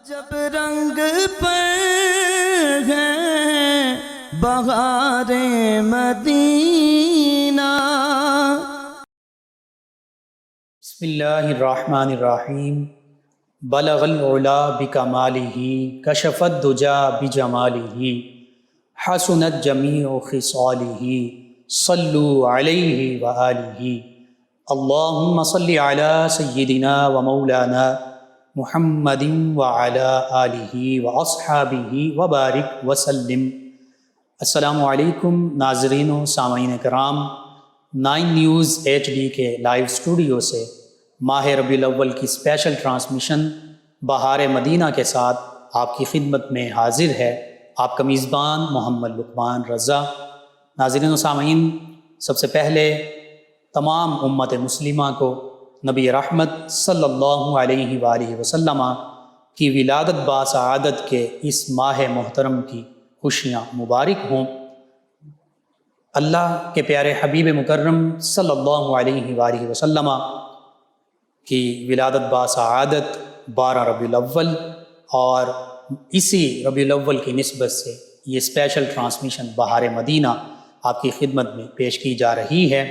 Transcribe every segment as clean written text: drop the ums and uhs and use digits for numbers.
جب رنگ پر ہے بہار مدینہ۔ بسم اللہ الرحمن الرحیم۔ بلغ العلا بکمالہ کشف الدجا بجمالہ حسنت جمیع خصالہ صلو علیہ وآلہ۔ اللہم صلی علی سیدنا و مولانا محمد وعلی آلہ واصحابہ وبارک وسلم۔ السلام علیکم ناظرین و سامعین کرام، 9 نیوز HD کے لائیو اسٹوڈیو سے ماہ ربیع الاول کی اسپیشل ٹرانسمیشن بہار مدینہ کے ساتھ آپ کی خدمت میں حاضر ہے آپ کا میزبان محمد لقمان رضا۔ ناظرین و سامعین، سب سے پہلے تمام امت مسلمہ کو نبی رحمت صلی اللہ علیہ وآلہ وسلم کی ولادت باسعادت کے اس ماہ محترم کی خوشیاں مبارک ہوں۔ اللہ کے پیارے حبیب مکرم صلی اللہ علیہ وآلہ وسلم کی ولادت باسعادت 12 ربیع الاول، اور اسی ربیع الاول کی نسبت سے یہ اسپیشل ٹرانسمیشن بہار مدینہ آپ کی خدمت میں پیش کی جا رہی ہے۔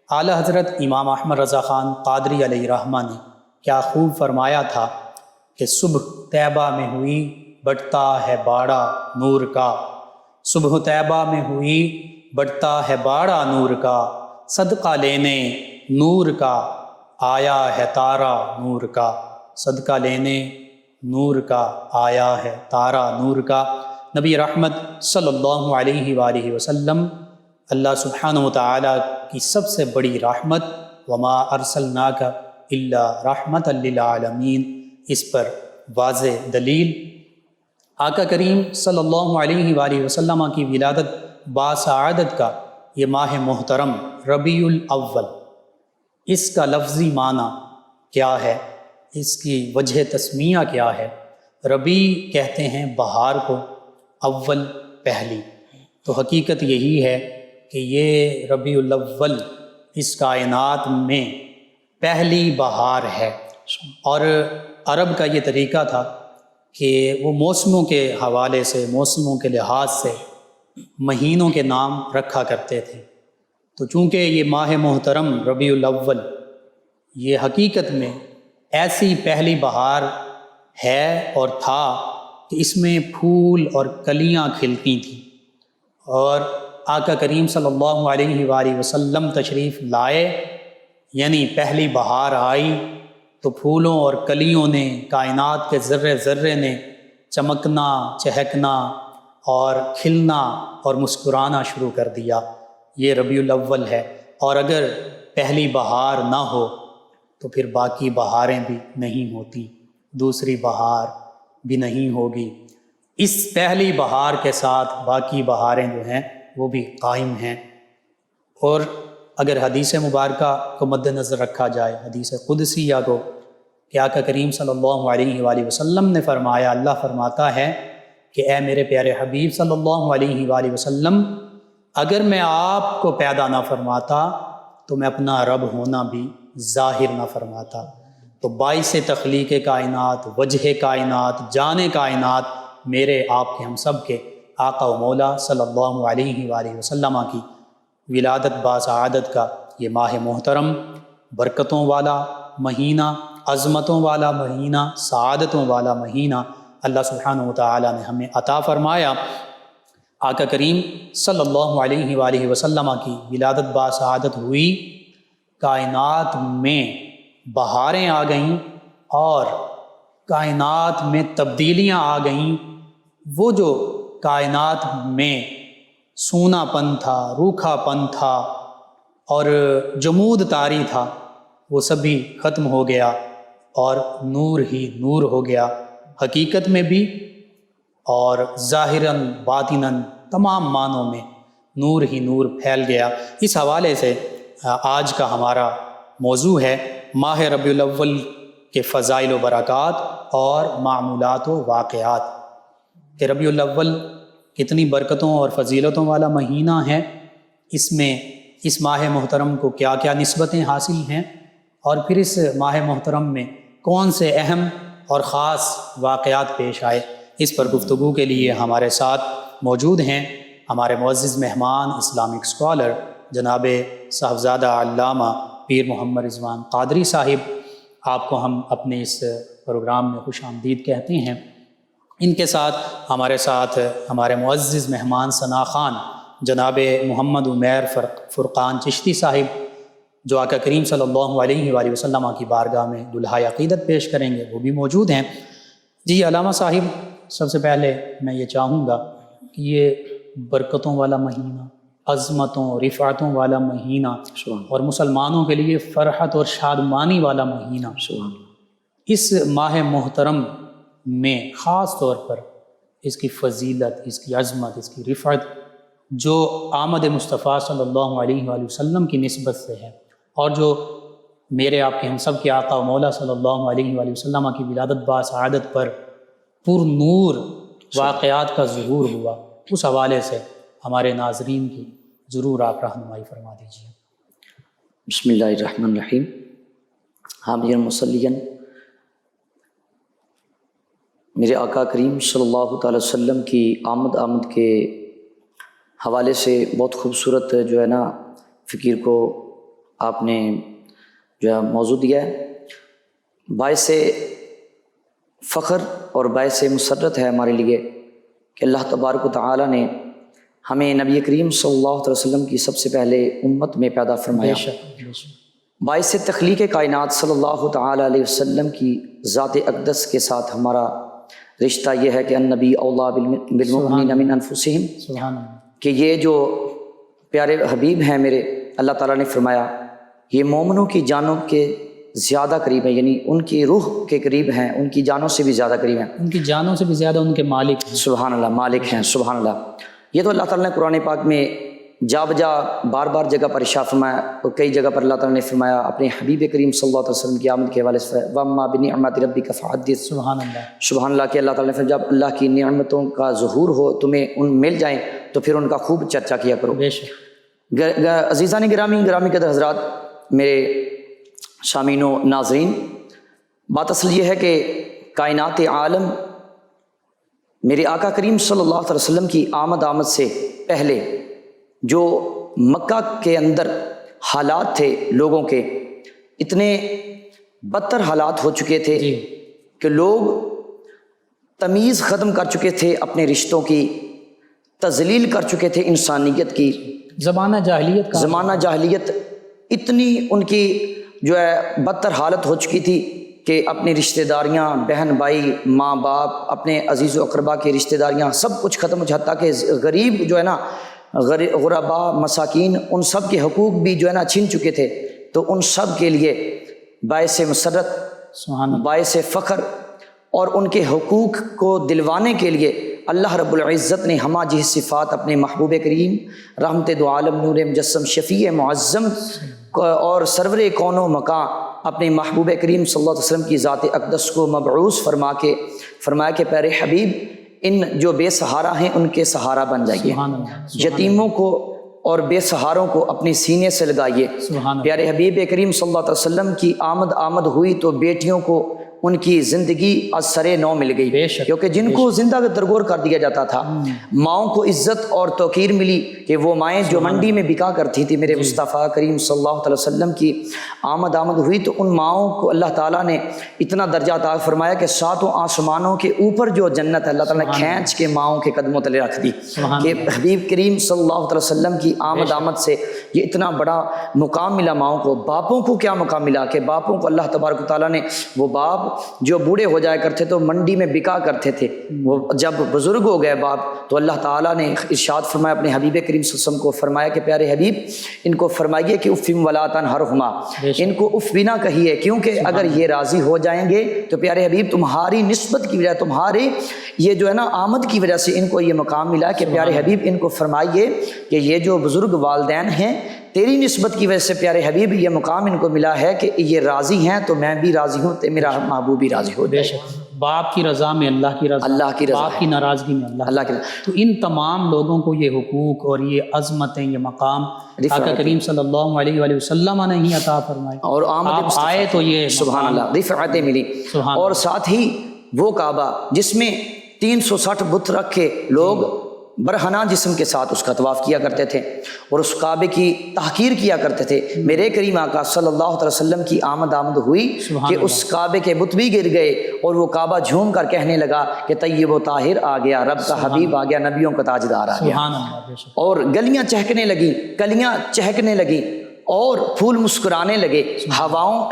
اعلیٰ حضرت امام احمد رضا خان قادری علیہ رحمہ نے کیا خوب فرمایا تھا کہ صبح طیبہ میں ہوئی بڑھتا ہے باڑا نور کا، صبح طیبہ میں ہوئی بڑھتا ہے باڑا نور کا، صدقہ لینے نور کا آیا ہے تارا نور کا، صدقہ لینے نور کا آیا ہے تارا نور کا۔ نبی رحمت صلی اللہ علیہ وآلہ وسلم اللہ سبحانہ وتعالی کی سب سے بڑی رحمت، وما ارسلناک الا رحمت للعالمین، اس پر واضح دلیل۔ آقا کریم صلی اللہ علیہ وآلہ وسلم کی ولادت باسعادت کا یہ ماہ محترم ربیع الاول، اس کا لفظی معنی کیا ہے، اس کی وجہ تسمیہ کیا ہے؟ ربیع کہتے ہیں بہار کو، اول پہلی، تو حقیقت یہی ہے کہ یہ ربیع الاول اس کائنات میں پہلی بہار ہے۔ اور عرب کا یہ طریقہ تھا کہ وہ موسموں کے حوالے سے، موسموں کے لحاظ سے مہینوں کے نام رکھا کرتے تھے۔ تو چونکہ یہ ماہ محترم ربیع الاول یہ حقیقت میں ایسی پہلی بہار ہے اور تھا کہ اس میں پھول اور کلیاں کھلتی تھیں، اور آقا کریم صلی اللہ علیہ وآلہ وسلم تشریف لائے، یعنی پہلی بہار آئی تو پھولوں اور کلیوں نے، کائنات کے ذرے ذرے نے چمکنا، چہکنا اور کھلنا اور مسکرانا شروع کر دیا۔ یہ ربیع الاول ہے، اور اگر پہلی بہار نہ ہو تو پھر باقی بہاریں بھی نہیں ہوتی، دوسری بہار بھی نہیں ہوگی۔ اس پہلی بہار کے ساتھ باقی بہاریں جو ہیں وہ بھی قائم ہیں۔ اور اگر حدیث مبارکہ کو مد نظر رکھا جائے، حدیث قدسیہ کو، کہ آقا کریم صلی اللہ علیہ وآلہ وسلم نے فرمایا، اللہ فرماتا ہے کہ اے میرے پیارے حبیب صلی اللہ علیہ وآلہ وسلم، اگر میں آپ کو پیدا نہ فرماتا تو میں اپنا رب ہونا بھی ظاہر نہ فرماتا۔ تو باعث تخلیق کائنات، وجہ کائنات، جان کائنات، میرے آپ کے، ہم سب کے آقا و مولا صلی اللہ علیہ وآلہ وسلم کی ولادت باسعادت کا یہ ماہ محترم، برکتوں والا مہینہ، عظمتوں والا مہینہ، سعادتوں والا مہینہ اللہ سبحانہ وتعالی نے ہمیں عطا فرمایا۔ آقا کریم صلی اللہ علیہ وآلہ وسلم کی ولادت باسعادت ہوئی، کائنات میں بہاریں آ گئیں اور کائنات میں تبدیلیاں آ گئیں۔ وہ جو کائنات میں سونا پن تھا، روکھا پن تھا اور جمود طاری تھا، وہ سبھی ختم ہو گیا اور نور ہی نور ہو گیا، حقیقت میں بھی اور ظاہراً باطناً تمام معنوں میں نور ہی نور پھیل گیا۔ اس حوالے سے آج کا ہمارا موضوع ہے ماہ ربیع الاول کے فضائل و برکات اور معمولات و واقعات، کہ ربیع الاول کتنی برکتوں اور فضیلتوں والا مہینہ ہے، اس میں اس ماہ محترم کو کیا کیا نسبتیں حاصل ہیں، اور پھر اس ماہ محترم میں کون سے اہم اور خاص واقعات پیش آئے، اس پر گفتگو کے لیے ہمارے ساتھ موجود ہیں ہمارے معزز مہمان اسلامک اسکالر جناب صاحبزادہ علامہ پیر محمد رضوان قادری صاحب۔ آپ کو ہم اپنے اس پروگرام میں خوش آمدید کہتے ہیں۔ ان کے ساتھ ہمارے معزز مہمان ثنا خان جناب محمد عمیر فرقان چشتی صاحب، جو آقا کریم صلی اللہ علیہ وآلہ وسلم کی بارگاہ میں دلہائے عقیدت پیش کریں گے، وہ بھی موجود ہیں۔ جی علامہ صاحب، سب سے پہلے میں یہ چاہوں گا کہ یہ برکتوں والا مہینہ، عظمتوں رفعتوں والا مہینہ اور مسلمانوں کے لیے فرحت اور شادمانی والا مہینہ، اس ماہ محترم میں خاص طور پر اس کی فضیلت، اس کی عظمت، اس کی رفعت جو آمد مصطفیٰ صلی اللہ علیہ وآلہ وسلم کی نسبت سے ہے، اور جو میرے آپ کے ہم سب کے آقا و مولا صلی اللہ علیہ وآلہ وسلم کی ولادت باسعادت پر پر نور واقعات کا ظہور ہوا، اس حوالے سے ہمارے ناظرین کی ضرور آپ رہنمائی فرما دیجیے۔ بسم اللہ الرحمن الرحیم۔ حامدین مصلیاً میرے آقا کریم صلی اللہ تعالی وسلم کی آمد کے حوالے سے بہت خوبصورت جو ہے نا فقیر کو آپ نے جو ہے موضوع دیا ہے۔ باعث فخر اور باعث مسرت ہے ہمارے لیے کہ اللہ تبارک و تعالی نے ہمیں نبی کریم صلی اللہ علیہ وسلم کی سب سے پہلے امت میں پیدا فرمایا۔ باعث تخلیق کائنات صلی اللہ تعالی علیہ وسلم کی ذات اقدس کے ساتھ ہمارا رشتہ یہ ہے کہ النبی اولیٰ بالمؤمنین من انفسہم، کہ یہ جو پیارے حبیب ہیں میرے، اللہ تعالیٰ نے فرمایا یہ مومنوں کی جانوں کے زیادہ قریب ہیں، یعنی ان کی روح کے قریب ہیں، ان کی جانوں سے بھی زیادہ قریب ہیں، ان کی جانوں سے بھی زیادہ ان کے مالک ہیں۔ سبحان اللہ، مالک ہیں، سبحان اللہ۔ یہ تو اللہ تعالیٰ نے قرآن پاک میں جا بجا بار بار جگہ پر ارشاد فرمایا، اور کئی جگہ پر اللہ تعالیٰ نے فرمایا اپنے حبیب کریم صلی اللہ علیہ وسلم کی آمد کے حوالے سے، وَأَمَّا بِنِعْمَةِ رَبِّكَ فَحَدِّثْ۔ سبحان اللہ، سبحان اللہ کہ اللہ تعالیٰ نے فرمایا جب اللہ کی نعمتوں کا ظہور ہو، تمہیں ان مل جائیں تو پھر ان کا خوب چرچا کیا کرو۔ بے شک۔ عزیزان گرامی قدر حضرات، میرے سامعین و ناظرین، بات اصل یہ ہے کہ کائنات عالم میرے آقا کریم صلی اللہ علیہ وسلم کی آمد سے پہلے جو مکہ کے اندر حالات تھے لوگوں کے، اتنے بدتر حالات ہو چکے تھے کہ لوگ تمیز ختم کر چکے تھے، اپنے رشتوں کی تذلیل کر چکے تھے، انسانیت کی زمانہ جاہلیت اتنی ان کی جو ہے بدتر حالت ہو چکی تھی کہ اپنی رشتہ داریاں، بہن بھائی، ماں باپ، اپنے عزیز و اقربا کی رشتہ داریاں سب کچھ ختم ہو جاتا، کہ غریب جو ہے نا، غربا، مساکین، ان سب کے حقوق بھی جو ہے نا چھن چکے تھے۔ تو ان سب کے لیے باعث مسرت، باعث فخر اور ان کے حقوق کو دلوانے کے لیے اللہ رب العزت نے ہما جی صفات اپنے محبوب کریم رحمت دو عالم نور مجسم شفیع معظم اور سرور کون و مکان اپنے محبوب کریم صلی اللہ علیہ وسلم کی ذات اقدس کو مبعوث فرمایا کہ پیارے حبیب ان جو بے سہارا ہیں ان کے سہارا بن جائیے، یتیموں کو اور بے سہاروں کو اپنے سینے سے لگائیے۔ پیارے حبیب کریم صلی اللہ علیہ وسلم کی آمد ہوئی تو بیٹیوں کو ان کی زندگی از سرے نو مل گئی، کیونکہ جن کو زندہ درگور کر دیا جاتا تھا، ماؤں کو عزت اور توقیر ملی کہ وہ مائیں جو منڈی میں بکا کرتی تھی، میرے مصطفیٰ کریم صلی اللہ علیہ وسلم کی آمد ہوئی تو ان ماؤں کو اللہ تعالیٰ نے اتنا درجہ عطا فرمایا کہ ساتوں آسمانوں کے اوپر جو جنت ہے اللہ تعالیٰ نے کھینچ کے ماؤں کے قدموں تلے رکھ دی، کہ حبیب کریم صلی اللہ علیہ وسلم کی آمد سے یہ اتنا بڑا مقام ملا ماؤں کو۔ باپوں کو کیا مقام ملا کہ باپوں کو اللہ تبارک و تعالیٰ نے، وہ باپ جو بوڑھے ہو جایا کرتے تو منڈی میں بکا کرتے تھے، وہ جب بزرگ ہو گئے باپ تو اللہ تعالیٰ نے ارشاد فرمایا اپنے حبیب کریم صلی اللہ علیہ وسلم کو، فرمایا کہ پیارے حبیب ان کو فرمائیے کہ اف ولا تنہرہما، ان کو اف بھی نہ کہیے، کیونکہ اگر یہ راضی ہو جائیں گے تو پیارے حبیب تمہاری نسبت کی وجہ، تمہارے یہ جو ہے نا آمد کی وجہ سے ان کو یہ مقام ملا کہ پیارے حبیب ان کو فرمائیے کہ یہ جو بزرگ والدین ہیں تیری نسبت کی وجہ سے پیارے حبیب یہ مقام ان کو ملا ہے کہ یہ راضی ہیں تو میں بھی راضی ہوں، میرا محبوب بھی راضی ہو جائے۔ باپ کی رضا میں اللہ کی رضا، اللہ کی رضا باپ کی ناراضگی میں اللہ اللہ کے تو ان تمام لوگوں کو یہ حقوق اور یہ عظمتیں، یہ مقام آقا کریم صلی اللہ علیہ وآلہ وسلم نے ہی عطا فرمائے، اور آمد آپ مصطفیٰ آئے تو یہ سبحان اللہ رفعتیں ملی. سبحان اور ساتھ ہی وہ کعبہ جس میں 360 بت رکھ کے لوگ برہنہ جسم کے ساتھ اس کا طواف کیا کرتے تھے اور اس کعبے کی تحقیر کیا کرتے تھے. میرے کریم آقا صلی اللہ علیہ وسلم کی آمد ہوئی کہ اس کعبے کے بت بھی گر گئے اور وہ کعبہ جھوم کر کہنے لگا کہ طیب و طاہر آ گیا، رب کا حبیب آ گیا، نبیوں کا تاجدار آ گیا. سبحان اللہ، بے شک. اور گلیاں چہکنے لگیں، کلیاں چہکنے لگیں اور پھول مسکرانے لگے،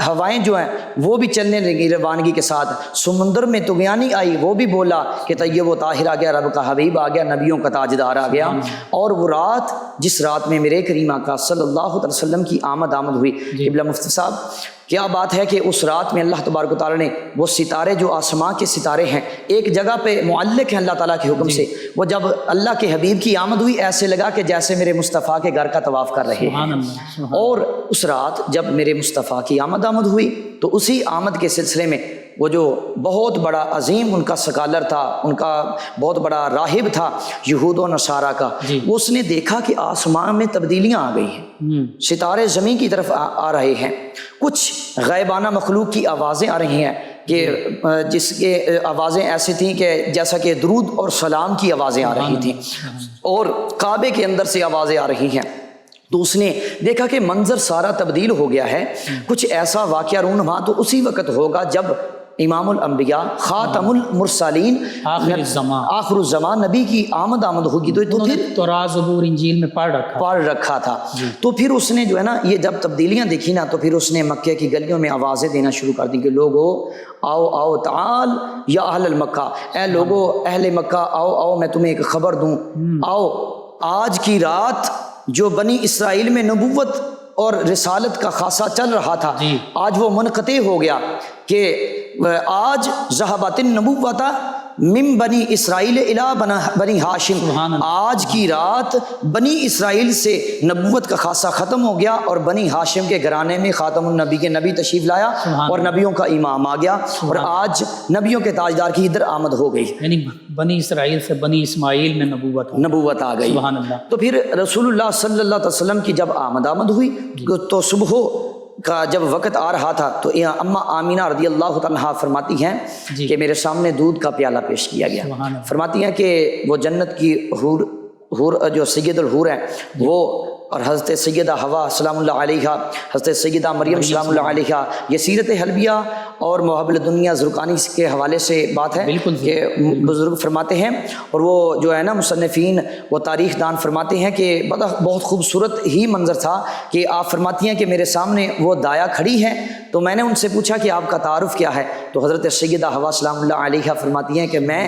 ہوائیں جو ہیں وہ بھی چلنے لگی روانگی کے ساتھ. سمندر میں طغیانی آئی، وہ بھی بولا کہ طیب و طاہر آ گیا، رب کا حبیب آ گیا، نبیوں کا تاجدار آ گیا. اور وہ رات جس رات میں میرے کریم آقا صلی اللہ علیہ وسلم کی آمد ہوئی، قبلہ مفتی صاحب کیا بات ہے کہ اس رات میں اللہ تبارک و تعالیٰ نے وہ ستارے جو آسمان کے ستارے ہیں ایک جگہ پہ معلق ہیں اللہ تعالیٰ کے حکم سے، وہ جب اللہ کے حبیب کی آمد ہوئی ایسے لگا کہ جیسے میرے مصطفیٰ کے گھر کا طواف کر رہے ہیں. اور اس رات جب میرے مصطفیٰ کی آمد ہوئی تو اسی آمد کے سلسلے میں وہ جو بہت بڑا عظیم ان کا سکالر تھا، ان کا بہت بڑا راہب تھا یہود و نصارہ کا، اس نے دیکھا کہ آسمان میں تبدیلیاں آ گئی ہیں، ستارے زمین کی طرف آ رہے ہیں، کچھ غیبانہ مخلوق کی آوازیں آ رہی ہیں کہ جس کے آوازیں ایسی تھیں کہ جیسا کہ درود اور سلام کی آوازیں آ رہی تھیں، اور کعبے کے اندر سے آوازیں آ رہی ہیں. تو اس نے دیکھا کہ منظر سارا تبدیل ہو گیا ہے، کچھ ایسا واقعہ رونما تو اسی وقت ہوگا جب امام الانبیاء خاتم المرسلین آخر الزمان نبی کی آمد ہوگی. تو پھر توراۃ زبور انجیل میں پڑھ رکھا تھا. تو پھر اس نے جو ہے نا یہ جب تبدیلیاں دیکھی نا تو پھر اس نے مکہ کی گلیوں میں آوازیں دینا شروع کر دی کہ لوگو آؤ آؤ تعال یا اہل المکہ، اے لوگو اہل مکہ آؤ آؤ میں تمہیں ایک خبر دوں. آؤ آج کی رات جو بنی اسرائیل میں نبوت اور رسالت کا خاصہ چل رہا تھا آج وہ منقطع ہو گیا کہ آج ذہبت النبوۃ من بنی اسرائیل الی بنی ہاشم. آج کی رات بنی اسرائیل سے نبوت کا خاصہ ختم ہو گیا اور بنی ہاشم کے گھرانے میں خاتم النبی کے نبی تشریف لایا اور نبیوں کا امام آ گیا اور آج نبیوں کے تاجدار کی ادھر آمد ہو گئی، یعنی بنی اسرائیل سے بنی اسماعیل میں نبوت آ گئی. تو پھر رسول اللہ صلی اللہ علیہ وسلم کی جب آمد ہوئی تو صبح کا جب وقت آ رہا تھا تو اماں آمینہ رضی اللہ تعالیٰ فرماتی ہیں کہ میرے سامنے دودھ کا پیالہ پیش کیا گیا. فرماتی ہیں کہ وہ جنت کی حور جو سید الحور ہیں وہ اور حضرت سیدہ حوا سلام اللہ علیہ، حضرت سیدہ مریم سلام اللہ علیہ، یہ سیرت حلبیہ اور محبل دنیا زرقانی کے حوالے سے بات ہے کہ بزرگ فرماتے ہیں اور وہ جو ہے نا مصنفین وہ تاریخ دان فرماتے ہیں کہ بہت خوبصورت ہی منظر تھا کہ آپ فرماتی ہیں کہ میرے سامنے وہ دایا کھڑی ہے تو میں نے ان سے پوچھا کہ آپ کا تعارف کیا ہے تو حضرت سیدہ حوا سلام اللہ علیہ فرماتی ہیں کہ میں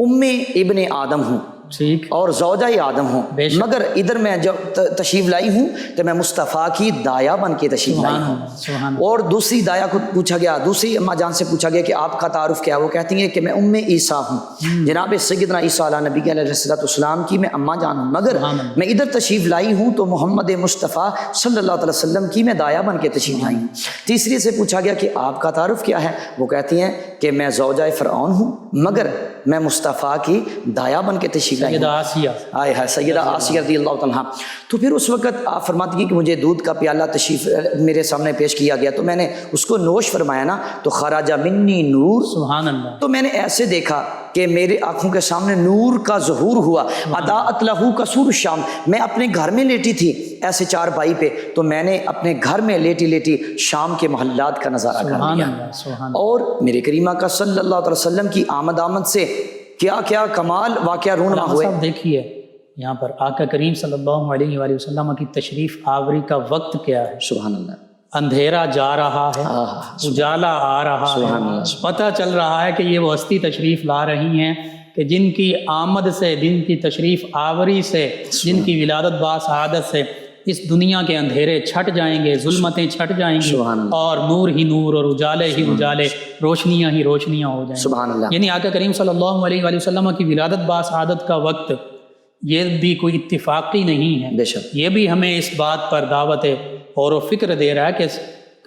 ابن آدم ہوں اور زوجہ آدم ہوں، مگر ادھر میں جب تشریف لائی ہوں تو میں مصطفیٰ کی دایا بن کے تشریف لائی ہوں. اور دوسری دایا کو پوچھا گیا، دوسری اماں جان سے پوچھا گیا کہ آپ کا تعارف کیا ہے، وہ کہتی ہیں کہ میں عیسیٰ ہوں، جناب سیدنا عیسیٰ علیہ نبی علیہ السلام کی میں اماں جان ہوں، مگر میں ادھر تشریف لائی ہوں تو محمد مصطفیٰ صلی اللہ علیہ وسلم کی میں دایا بن کے تشریف لائی ہوں. تیسری سے پوچھا گیا کہ آپ کا تعارف کیا ہے، وہ کہتی ہیں کہ میں زوجہ فرعون ہوں مگر میں مصطفیٰ کی دایا بن کے تشریف لائی ہوں، سیدہ آسیہ رضی اللہ عنہا. تو پھر اس وقت آپ فرماتی ہیں کہ مجھے دودھ کا پیالہ تشریف میرے سامنے پیش کیا گیا تو میں نے اس کو نوش فرمایا نا تو خراجہ منی نور، سبحان اللہ. تو میں نے ایسے دیکھا کہ میرے آنکھوں کے سامنے نور کا ظہور ہوا. اضاءت لہ قصور الشام، میں اپنے گھر میں لیٹی تھی ایسے چار پائی پہ تو میں نے اپنے گھر میں لیٹی شام کے محلات کا نظارہ کر لیا. اور میرے کریمہ کا صلی اللہ علیہ وسلم کی آمد سے کیا کیا کمال واقعہ رونما ہوئے. دیکھیے یہاں پر آقا کریم صلی اللہ علیہ وآلہ وسلم کی تشریف آوری کا وقت کیا ہے. سبحان اللہ. اندھیرا جا رہا ہے، اجالا آ رہا ہے، پتہ چل رہا ہے کہ یہ وہ ہستی تشریف لا رہی ہیں کہ جن کی آمد سے، جن کی تشریف آوری سے، جن کی ولادت باسعادت سے اس دنیا کے اندھیرے چھٹ جائیں گے، ظلمتیں چھٹ جائیں گی اور نور ہی نور اور اجالے ہی اجالے، روشنیاں ہی روشنیاں ہو جائیں. سبحان اللہ. یعنی آقا کریم صلی اللہ علیہ وآلہ وسلم کی ولادت باسعادت کا وقت یہ بھی کوئی اتفاقی نہیں ہے، بے شک یہ بھی ہمیں اس بات پر دعوت غور و فکر دے رہا ہے کہ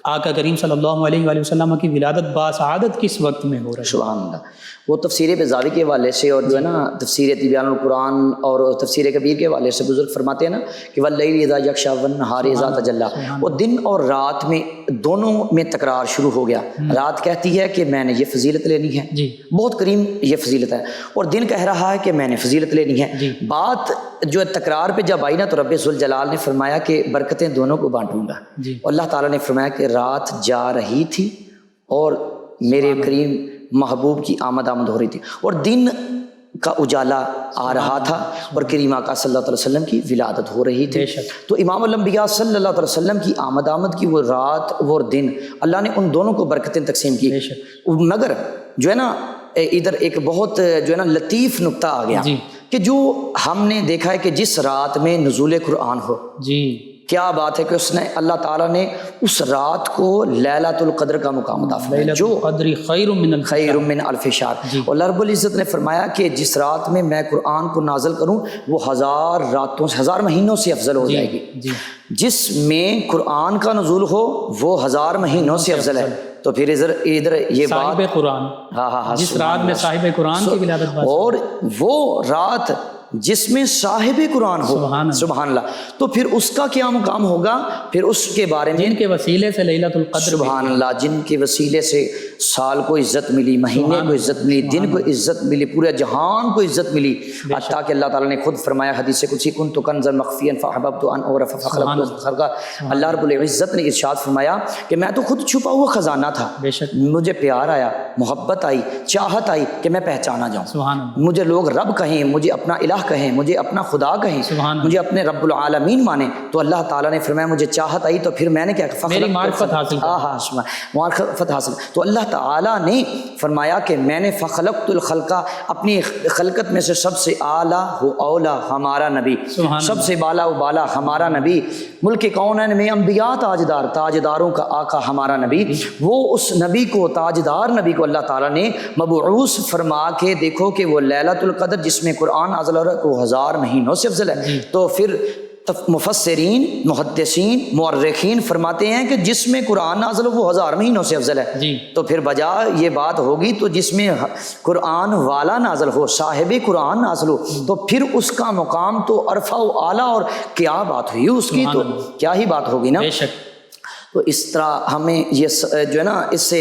آقا کریم صلی اللہ علیہ وآلہ وسلم کی ولادت باسعادت کس وقت میں ہو رہی ہے؟ سبحان اللہ. وہ تفسیر بیضاوی کے حوالے سے اور جو ہے نا تفسیر تبیان القرآن اور تفسیر کبیر کے حوالے سے بزرگ فرماتے ہیں نا کہ واللیل اذا یغشی والنہار اذا تجلی، وہ دن اور رات میں دونوں میں تکرار شروع ہو گیا. رات کہتی ہے کہ میں نے یہ فضیلت لینی ہے، جی بہت کریم یہ فضیلت ہے، اور دن کہہ رہا ہے کہ میں نے فضیلت لینی ہے. جی. بات جو ہے تکرار پہ جب آئی نا تو رب ذوالجلال نے فرمایا کہ برکتیں دونوں کو بانٹوں گا. جی. اور اللہ تعالیٰ نے فرمایا کہ رات جا رہی تھی اور میرے کریم محبوب کی آمد ہو رہی تھی، اور دن کا اجالا آ رہا تھا اور کریم آقا صلی اللہ علیہ وسلم کی ولادت ہو رہی تھی. تو امام الانبیاء صلی اللہ علیہ وسلم کی آمد کی وہ رات وہ دن اللہ نے ان دونوں کو برکتیں تقسیم کی. مگر جو ہے نا ادھر ایک بہت جو ہے نا لطیف نکتہ آ گیا کہ جو ہم نے دیکھا ہے کہ جس رات میں نزول قرآن ہو، جی کیا بات ہے کہ اس نے اللہ تعالیٰ نے اس رات کو لیلۃ القدر کا مقام عطا فرمایا جو قدر خیر من الف شہر. اور اللہ رب العزت نے فرمایا کہ جس رات میں میں قرآن کو نازل کروں وہ 1000 راتوں سے 1000 مہینوں سے افضل ہو جائے گی. جس میں قرآن کا نزول ہو وہ 1000 مہینوں سے افضل ہے. تو پھر ادھر یہ بات صاحب قرآن، ہاں جس رات میں صاحب قرآن کی ولادت، اور وہ رات جس میں صاحب قرآن ہو، سبحان اللہ، تو پھر اس کا کیا مقام ہوگا؟ پھر اس کے بارے میں جن کے وسیلے سے لیلۃ القدر، سبحان اللہ، جن کے وسیلے سے سال کو عزت ملی، مہینے کو عزت ملی، دن کو عزت ملی، پورے جہان کو عزت ملی. حتیٰ کہ اللہ تعالیٰ نے خود فرمایا حدیث قدسی کنت کنزا مخفیا فاحببت ان اعرف فخلقت خلقا. اللہ رب العزت نے ارشاد فرمایا کہ میں تو خود چھپا ہوا خزانہ تھا، مجھے پیار آیا، محبت آئی، چاہت آئی کہ میں پہچانا جاؤں. مجھے لوگ رب کہیں، مجھے اپنا الہ کہیں، مجھے اپنا خدا کہیں، مجھے اپنے رب العالمین مانیں. تو اللہ تعالیٰ نے فرمایا مجھے چاہت آئی تو پھر میں نے کیا معرفت حاصل، معرفت حاصل. تو اللہ تعالیٰ نے فرمایا کہ میں نے فخلقت الخلقہ، اپنی خلقت میں سے سب سے اعلیٰ ہو اولا ہمارا نبی، سب سے بالا و بالا ہمارا نبی، ملک کونین میں انبیاء تاجدار، تاجداروں کا آقا ہمارا نبی. وہ اس نبی کو، تاجدار نبی کو اللہ تعالیٰ نے مبعوث فرما کے دیکھو کہ وہ لیلۃ القدر جس میں قرآن نازل ہو رہا ہے وہ 1000 مہینوں سے افضل ہے. تو پھر مفسرین، محدثین، مورخین فرماتے ہیں کہ جس میں قرآن نازل ہو وہ 1000 مہینوں سے افضل ہے. تو پھر بجا یہ بات ہوگی تو جس میں قرآن والا نازل ہو، صاحب قرآن نازل ہو، تو پھر اس کا مقام تو عرفہ و اعلیٰ، اور کیا بات ہوئی اس کی، تو کیا ہی بات ہوگی نا. تو اس طرح ہمیں یہ جو ہے نا اس سے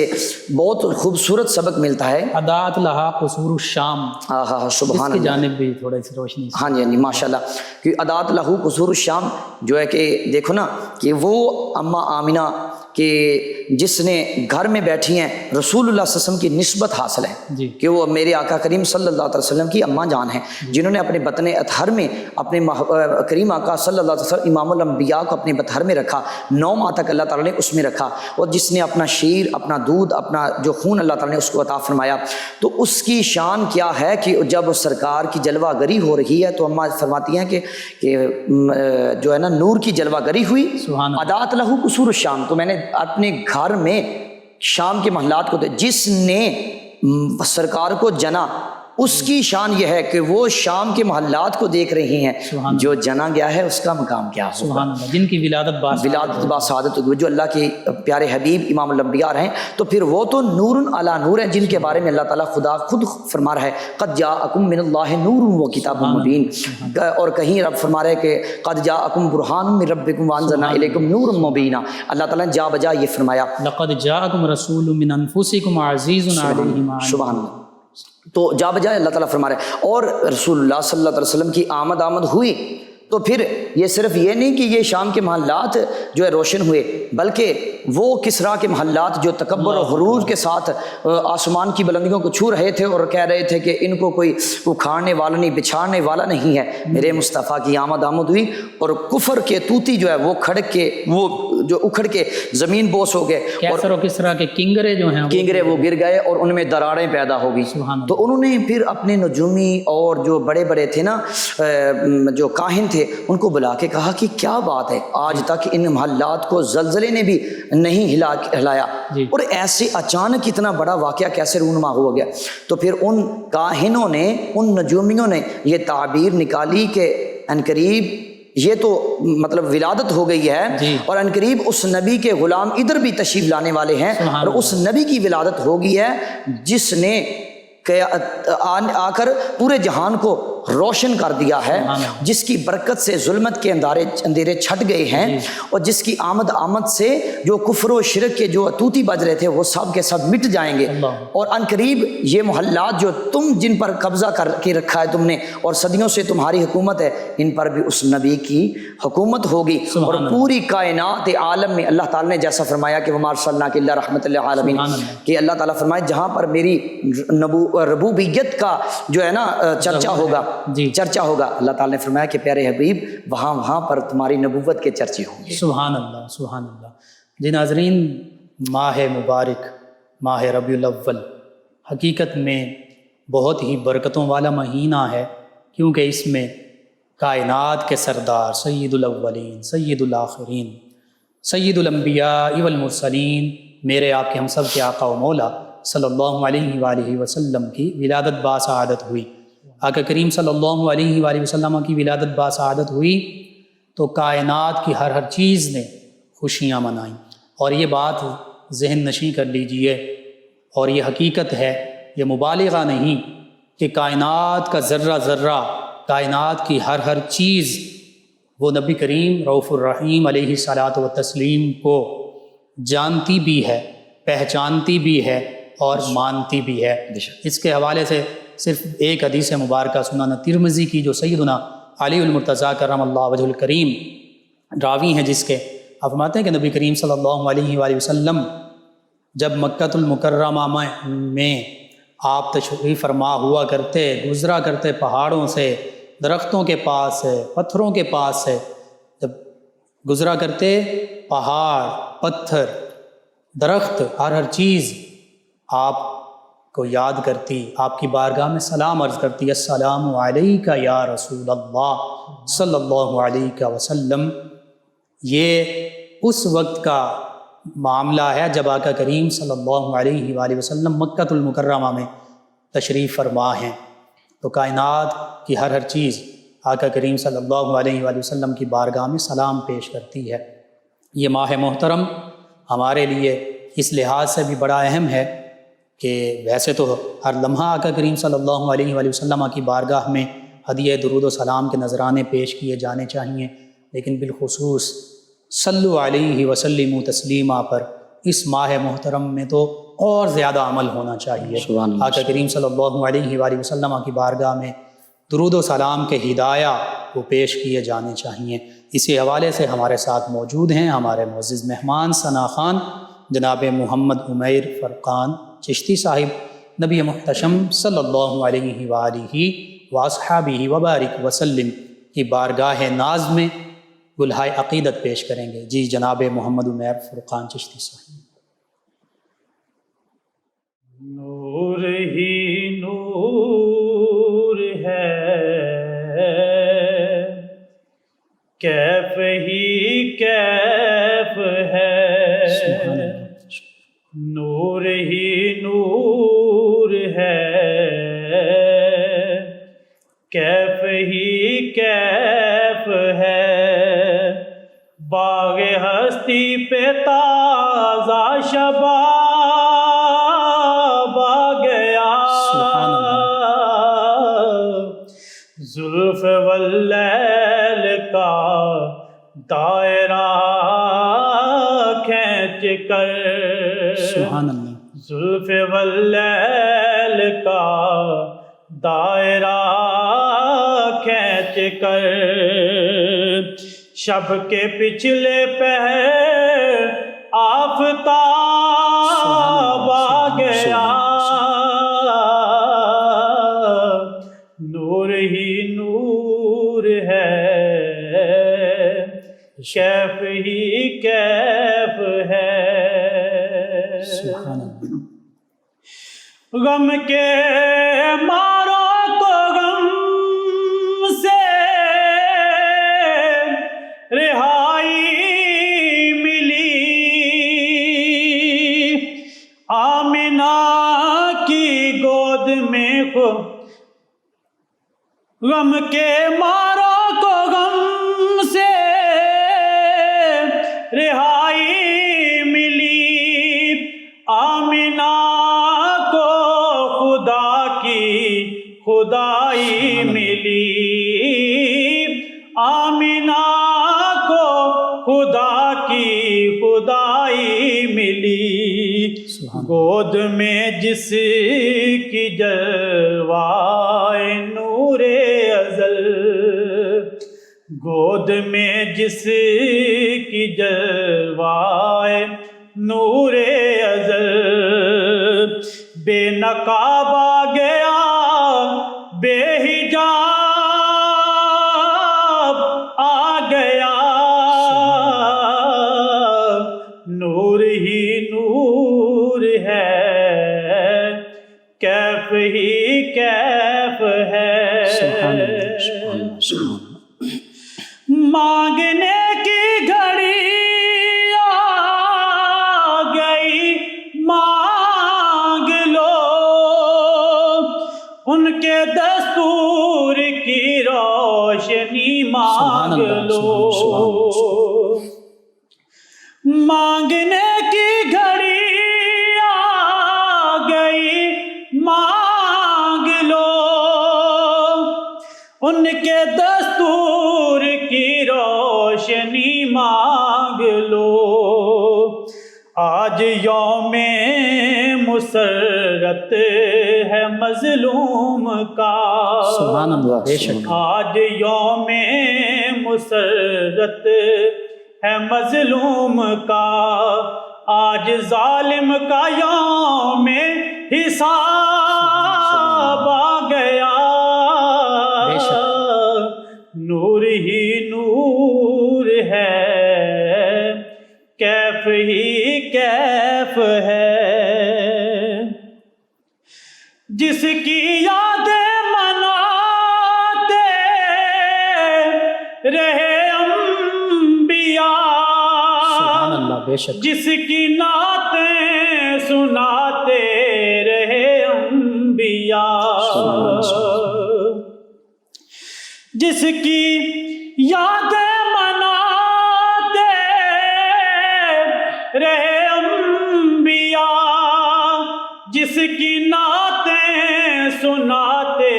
بہت خوبصورت سبق ملتا ہے. اضاءت لہا قصور الشام، سبحان اللہ، کی جانب بھی تھوڑی سی روشنی. ہاں جی ماشاء اللہ. کہ اضاءت لہو قصور الشام جو ہے کہ دیکھو نا کہ وہ اماں آمینہ کہ جس نے گھر میں بیٹھی ہیں رسول اللہ صلی اللہ علیہ وسلم کی نسبت حاصل ہے کہ وہ میرے آقا کریم صلی اللہ علیہ وسلم کی اماں جان ہیں، جنہوں نے اپنے بطن اطہر میں اپنے کریم آقا صلی اللہ علیہ وسلم امام الانبیاء کو اپنے بطہر میں رکھا، 9 ماہ تک اللہ تعالیٰ نے اس میں رکھا، اور جس نے اپنا شیر، اپنا دودھ، اپنا جو خون اللہ تعالیٰ نے اس کو عطا فرمایا. تو اس کی شان کیا ہے کہ جب سرکار کی جلوہ گری ہو رہی ہے تو اماں فرماتی ہیں کہ جو ہے نا نور کی جلوہ گری ہوئی، اضاءت لہو قصور الشام. تو میں نے اپنے گھر میں شام کے محلات کو جس نے سرکار کو جنا اس کی شان یہ ہے کہ وہ شام کے محلات کو دیکھ رہی ہیں. جو جنا گیا ہے اس کا مقام کیا ہوگا؟ جن کی ولادت باسعادت ہوگی، جو اللہ کے پیارے حبیب امام الانبیاء ہیں. تو پھر وہ تو نور علی نور ہیں جن کے بارے میں اللہ تعالیٰ خدا خود فرما رہا ہے قد جاءکم من اللہ نور و کتاب مبین. اور کہیں رب فرما رہے کہ قد جاءکم برہان من ربکم وانزلنا الیکم نورا مبینا. اللہ تعالیٰ نے جا بجا یہ فرمایا لقد جاءکم رسول من انفسکم عزیز علیہ ما عنتم. سبحان اللہ. تو جا بجائے اللہ تعالیٰ فرما رہے ہیں. اور رسول اللہ صلی اللہ علیہ وسلم کی آمد ہوئی تو پھر یہ صرف یہ نہیں کہ یہ شام کے محلات جو ہے روشن ہوئے، بلکہ وہ کسریٰ کے محلات جو تکبر و غرور کے ساتھ آسمان کی بلندیوں کو چھو رہے تھے اور کہہ رہے تھے کہ ان کو کوئی اکھاڑنے والا نہیں، بچھاڑنے والا نہیں ہے، میرے مصطفیٰ کی آمد ہوئی. اور کفر کے توتی جو ہے وہ کھڑک کے، وہ جو اکھڑ کے زمین بوس ہو گئے، اور کسریٰ کے کنگرے جو ہیں کنگرے وہ گر گئے اور ان میں دراڑیں پیدا ہو گئی. تو انہوں نے پھر اپنے نجومی اور جو بڑے بڑے تھے نا جو کاہن تھے ان کو بلا کے کہا کہ کیا بات ہے، آج تک ان محلات کو زلزلے نے بھی نہیں ہلایا، اور ایسے اچانک اتنا بڑا واقعہ کیسے رونما ہو گیا. تو پھر ان کاہنوں نے، ان نجومیوں نے یہ تعبیر نکالی کہ عنقریب یہ تو مطلب ولادت ہو گئی ہے، جی، اور ان قریب اس نبی کے غلام ادھر بھی تشریف لانے والے ہیں، سبحان اور اس نبی کی ولادت ہو گئی ہے جس نے آ کر پورے جہان کو روشن کر دیا ہے، جس کی برکت سے ظلمت کے اندھیرے چھٹ گئے ہیں، اور جس کی آمد سے جو کفر و شرک کے جو طوطی بج رہے تھے وہ سب کے سب مٹ جائیں گے، اور ان قریب یہ محلات جو تم جن پر قبضہ کر کے رکھا ہے تم نے اور صدیوں سے تمہاری حکومت ہے، ان پر بھی اس نبی کی حکومت ہوگی، اور پوری کائنات عالم میں اللہ تعالیٰ نے جیسا فرمایا کہ وما ارسلناک الا رحمۃ للعالمین، کہ اللہ تعالیٰ فرمائے جہاں پر میری ربوبیت کا جو ہے نا چرچا ہوگا، چرچا ہوگا، اللہ تعالیٰ نے فرمایا کہ پیارے حبیب وہاں پر تمہاری نبوت کے چرچے ہوں گے۔ سبحان اللہ، سبحان اللہ۔ جی ناظرین، ماہ مبارک ماہ ربیع الاول حقیقت میں بہت ہی برکتوں والا مہینہ ہے، کیونکہ اس میں کائنات کے سردار سید الاولین سید الآخرین سید الانبیاء والمرسلین، میرے آپ کے ہم سب کے آقا و مولا صلی اللہ علیہ وآلہ وسلم کی ولادت باسعادت ہوئی۔ آقا کریم صلی اللہ علیہ وآلہ وسلم کی ولادت باسعادت ہوئی تو کائنات کی ہر چیز نے خوشیاں منائیں، اور یہ بات ذہن نشیں کر لیجئے، اور یہ حقیقت ہے، یہ مبالغہ نہیں کہ کائنات کا ذرہ ذرہ، کائنات کی ہر چیز وہ نبی کریم رؤوف الرحیم علیہ الصلاۃ والتسلیم کو جانتی بھی ہے، پہچانتی بھی ہے اور مانتی بھی ہے۔ اس کے حوالے سے صرف ایک حدیث مبارکہ سنن ترمذی کی جو سیدنا علی المرتضیٰ کرم اللہ وجہ الکریم راوی ہیں، جس کے آپ فرماتے ہیں کہ نبی کریم صلی اللہ علیہ وآلہ وسلم جب مکۃ المکرمہ میں آپ تشریف فرما ہوا کرتے، گزرا کرتے پہاڑوں سے، درختوں کے پاس سے، پتھروں کے پاس سے، جب گزرا کرتے پہاڑ، پتھر، درخت، ہر چیز آپ کو یاد کرتی، آپ کی بارگاہ میں سلام عرض کرتی، السلام علیکہ یا رسول اللہ صلی اللہ علیہ وسلم۔ یہ اس وقت کا معاملہ ہے جب آقا کریم صلی اللہ علیہ وآلہ وسلم مکۃ المکرمہ میں تشریف فرما ہیں، تو کائنات کی ہر چیز آقا کریم صلی اللہ علیہ وآلہ وسلم کی بارگاہ میں سلام پیش کرتی ہے۔ یہ ماہ محترم ہمارے لیے اس لحاظ سے بھی بڑا اہم ہے کہ ویسے تو ہر لمحہ آقا کریم صلی اللہ علیہ وآلہ وسلم کی بارگاہ میں ہدیہ درود و سلام کے نذرانے پیش کیے جانے چاہیے، لیکن بالخصوص صلو علیہ وسلم تسلیما پر اس ماہ محترم میں تو اور زیادہ عمل ہونا چاہیے۔ آقا کریم صلی اللہ علیہ وآلہ وسلم کی بارگاہ میں درود و سلام کے ہدایہ وہ پیش کیے جانے چاہیے۔ اسی حوالے سے ہمارے ساتھ موجود ہیں ہمارے معزز مہمان ثنا خان جناب محمد عمیر فرقان چشتی صاحب، نبی محتشم صلی اللہ علیہ وآلہ واصحابہ وبارک وسلم کی بارگاہ ناز میں گلہائے عقیدت پیش کریں گے۔ جی جناب محمد عمیر فرقان چشتی صاحب۔ نور ہی نور ہے، کیف ہی کیف ہے، نور ہی نور ہے، کیف ہی کیف ہے، باغ ہستی پہ تازہ شباب آ گیا، زلف واللیل کا دائرہ کھینچ کر، سبحان اللہ، زلف واللیل کا دائرہ کھینچ کر، شب کے پچھلے پہر آفتاب آ گیا، نور ہی نور ہے، کیف ہی کیف ہے، سبحان اللہ۔ غم کے مارو تو غم سے رہائی ملی، آمنہ کی گود میں غم کے مارو کو غم سے خدائی ملی، آمینہ کو خدا کی خدائی ملی، گود میں جس کی جلوائے نور ازل، گود میں جس کی جلوائے نور ازل، بے نقاب آ گیا بے حجاب آ گیا، نور ہی نور ہے، کیف ہی کیف ہے، مانگنے کی گھڑی آ گئی، مانگ لو، ان کے دستور کی روشنی مانگ لو، مانگنے کی گھڑی آ گئی، مانگ لو، ان کے دستور کی روشنی مانگ لو، آج یوم مسرت ہے مظلوم کا، سبحان اللہ، بے شک آج یوم مسرت ہے مظلوم کا، آج ظالم کا یوم حساب آ گیا، نور ہی نور ہے، کیف ہی کیف ہے، جس کی یادیں مناتے رہے انبیاء، سبحان اللہ، بے شک جس کی نعتیں سناتے رہے انبیاء، جس کی یادیں مناتے رہے انبیاء، جس کی نعتیں سناتے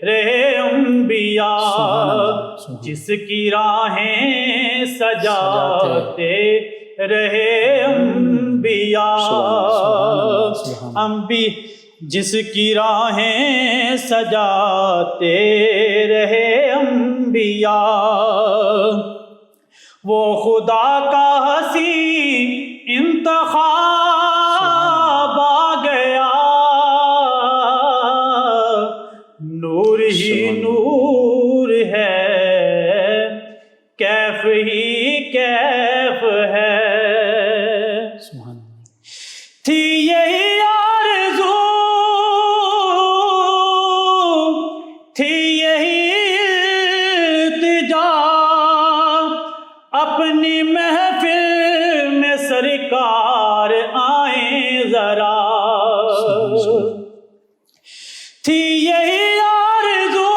رہے انبیاء، جس کی راہیں سجاتے رہے انبیاء، جس کی راہیں سجاتے رہے انبیاء، وہ خدا کا حسین انتخاب آ گیا، نور ہی نور ہے، کیف ہی کیف ہے، تھی یہی آرزو، تھی یہی التجا، اپنی محفل میں سرکار آئیں ذرا، تھی یہی آرزو،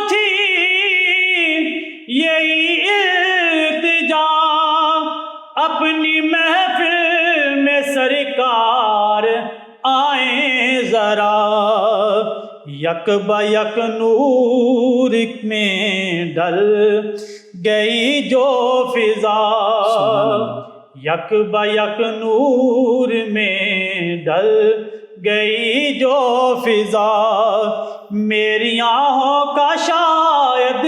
تھی یہی التجا، اپنی محفل میں سرکار آئیں ذرا، یک بہ یک نور میں ڈل گئی جو فضا، یک بہ یک نور میں ڈل گئی جو فضا، میری آنکھوں کا شاید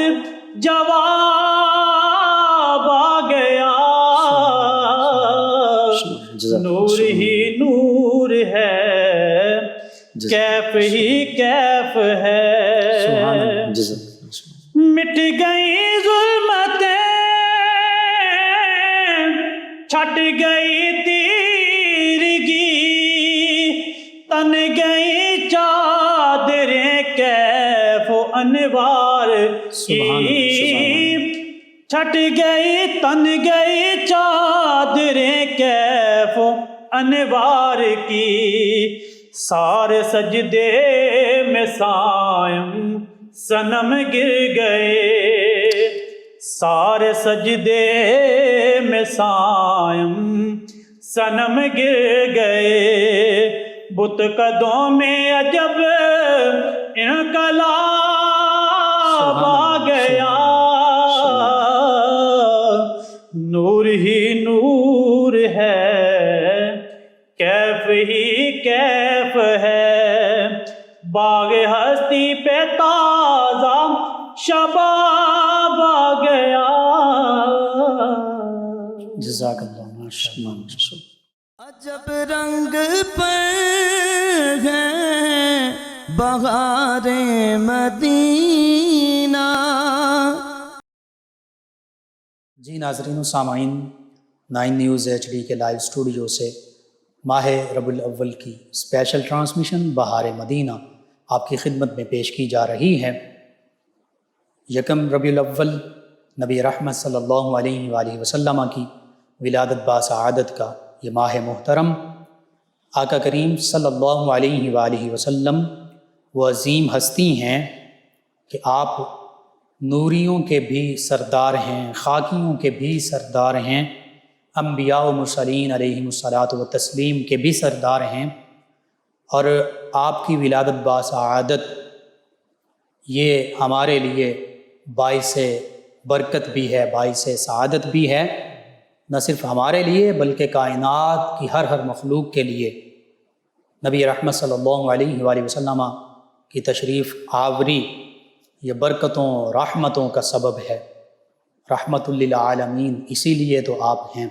جواب آ گیا، نور ہی نور ہے، کیف ہی کیف ہے، مٹ گئی ظلمتیں، چھٹ گئی تیرگی، تن گئی چادریں کیف و انوار کی، چھٹ گئی تن گئی چادریں کیف و انوار کی، سارے سجدے میں سائم صنم گر گئے، سارے سجدے میں سائم صنم گر گئے، بت قدوں میں عجب ہستی پہ تازہ شباب آ گیا. جزاک اللہ ماشاء اللہ. عجب رنگ پر ہے بہار مدینہ. جی ناظرین و سامعین، 9 نیوز HD کے لائیو اسٹوڈیو سے ماہ ربیع الاول کی اسپیشل ٹرانسمیشن بہار مدینہ آپ کی خدمت میں پیش کی جا رہی ہے. یکم ربیع الاول نبی رحمت صلی اللہ علیہ وآلہ وسلم کی ولادت باسعادت کا یہ ماہ محترم. آقا کریم صلی اللہ علیہ وآلہ وسلم وہ عظیم ہستی ہیں کہ آپ نوریوں کے بھی سردار ہیں، خاکیوں کے بھی سردار ہیں، انبیاء و مرسلین علیہم الصلاۃ والتسلیم کے بھی سردار ہیں. اور آپ کی ولادت باسعادت یہ ہمارے لیے باعث برکت بھی ہے، باعث سعادت بھی ہے، نہ صرف ہمارے لیے بلکہ کائنات کی ہر مخلوق کے لیے. نبی رحمت صلی اللہ علیہ وآلہ وسلم کی تشریف آوری یہ برکتوں رحمتوں کا سبب ہے. رحمت للعالمین، اسی لیے تو آپ ہیں.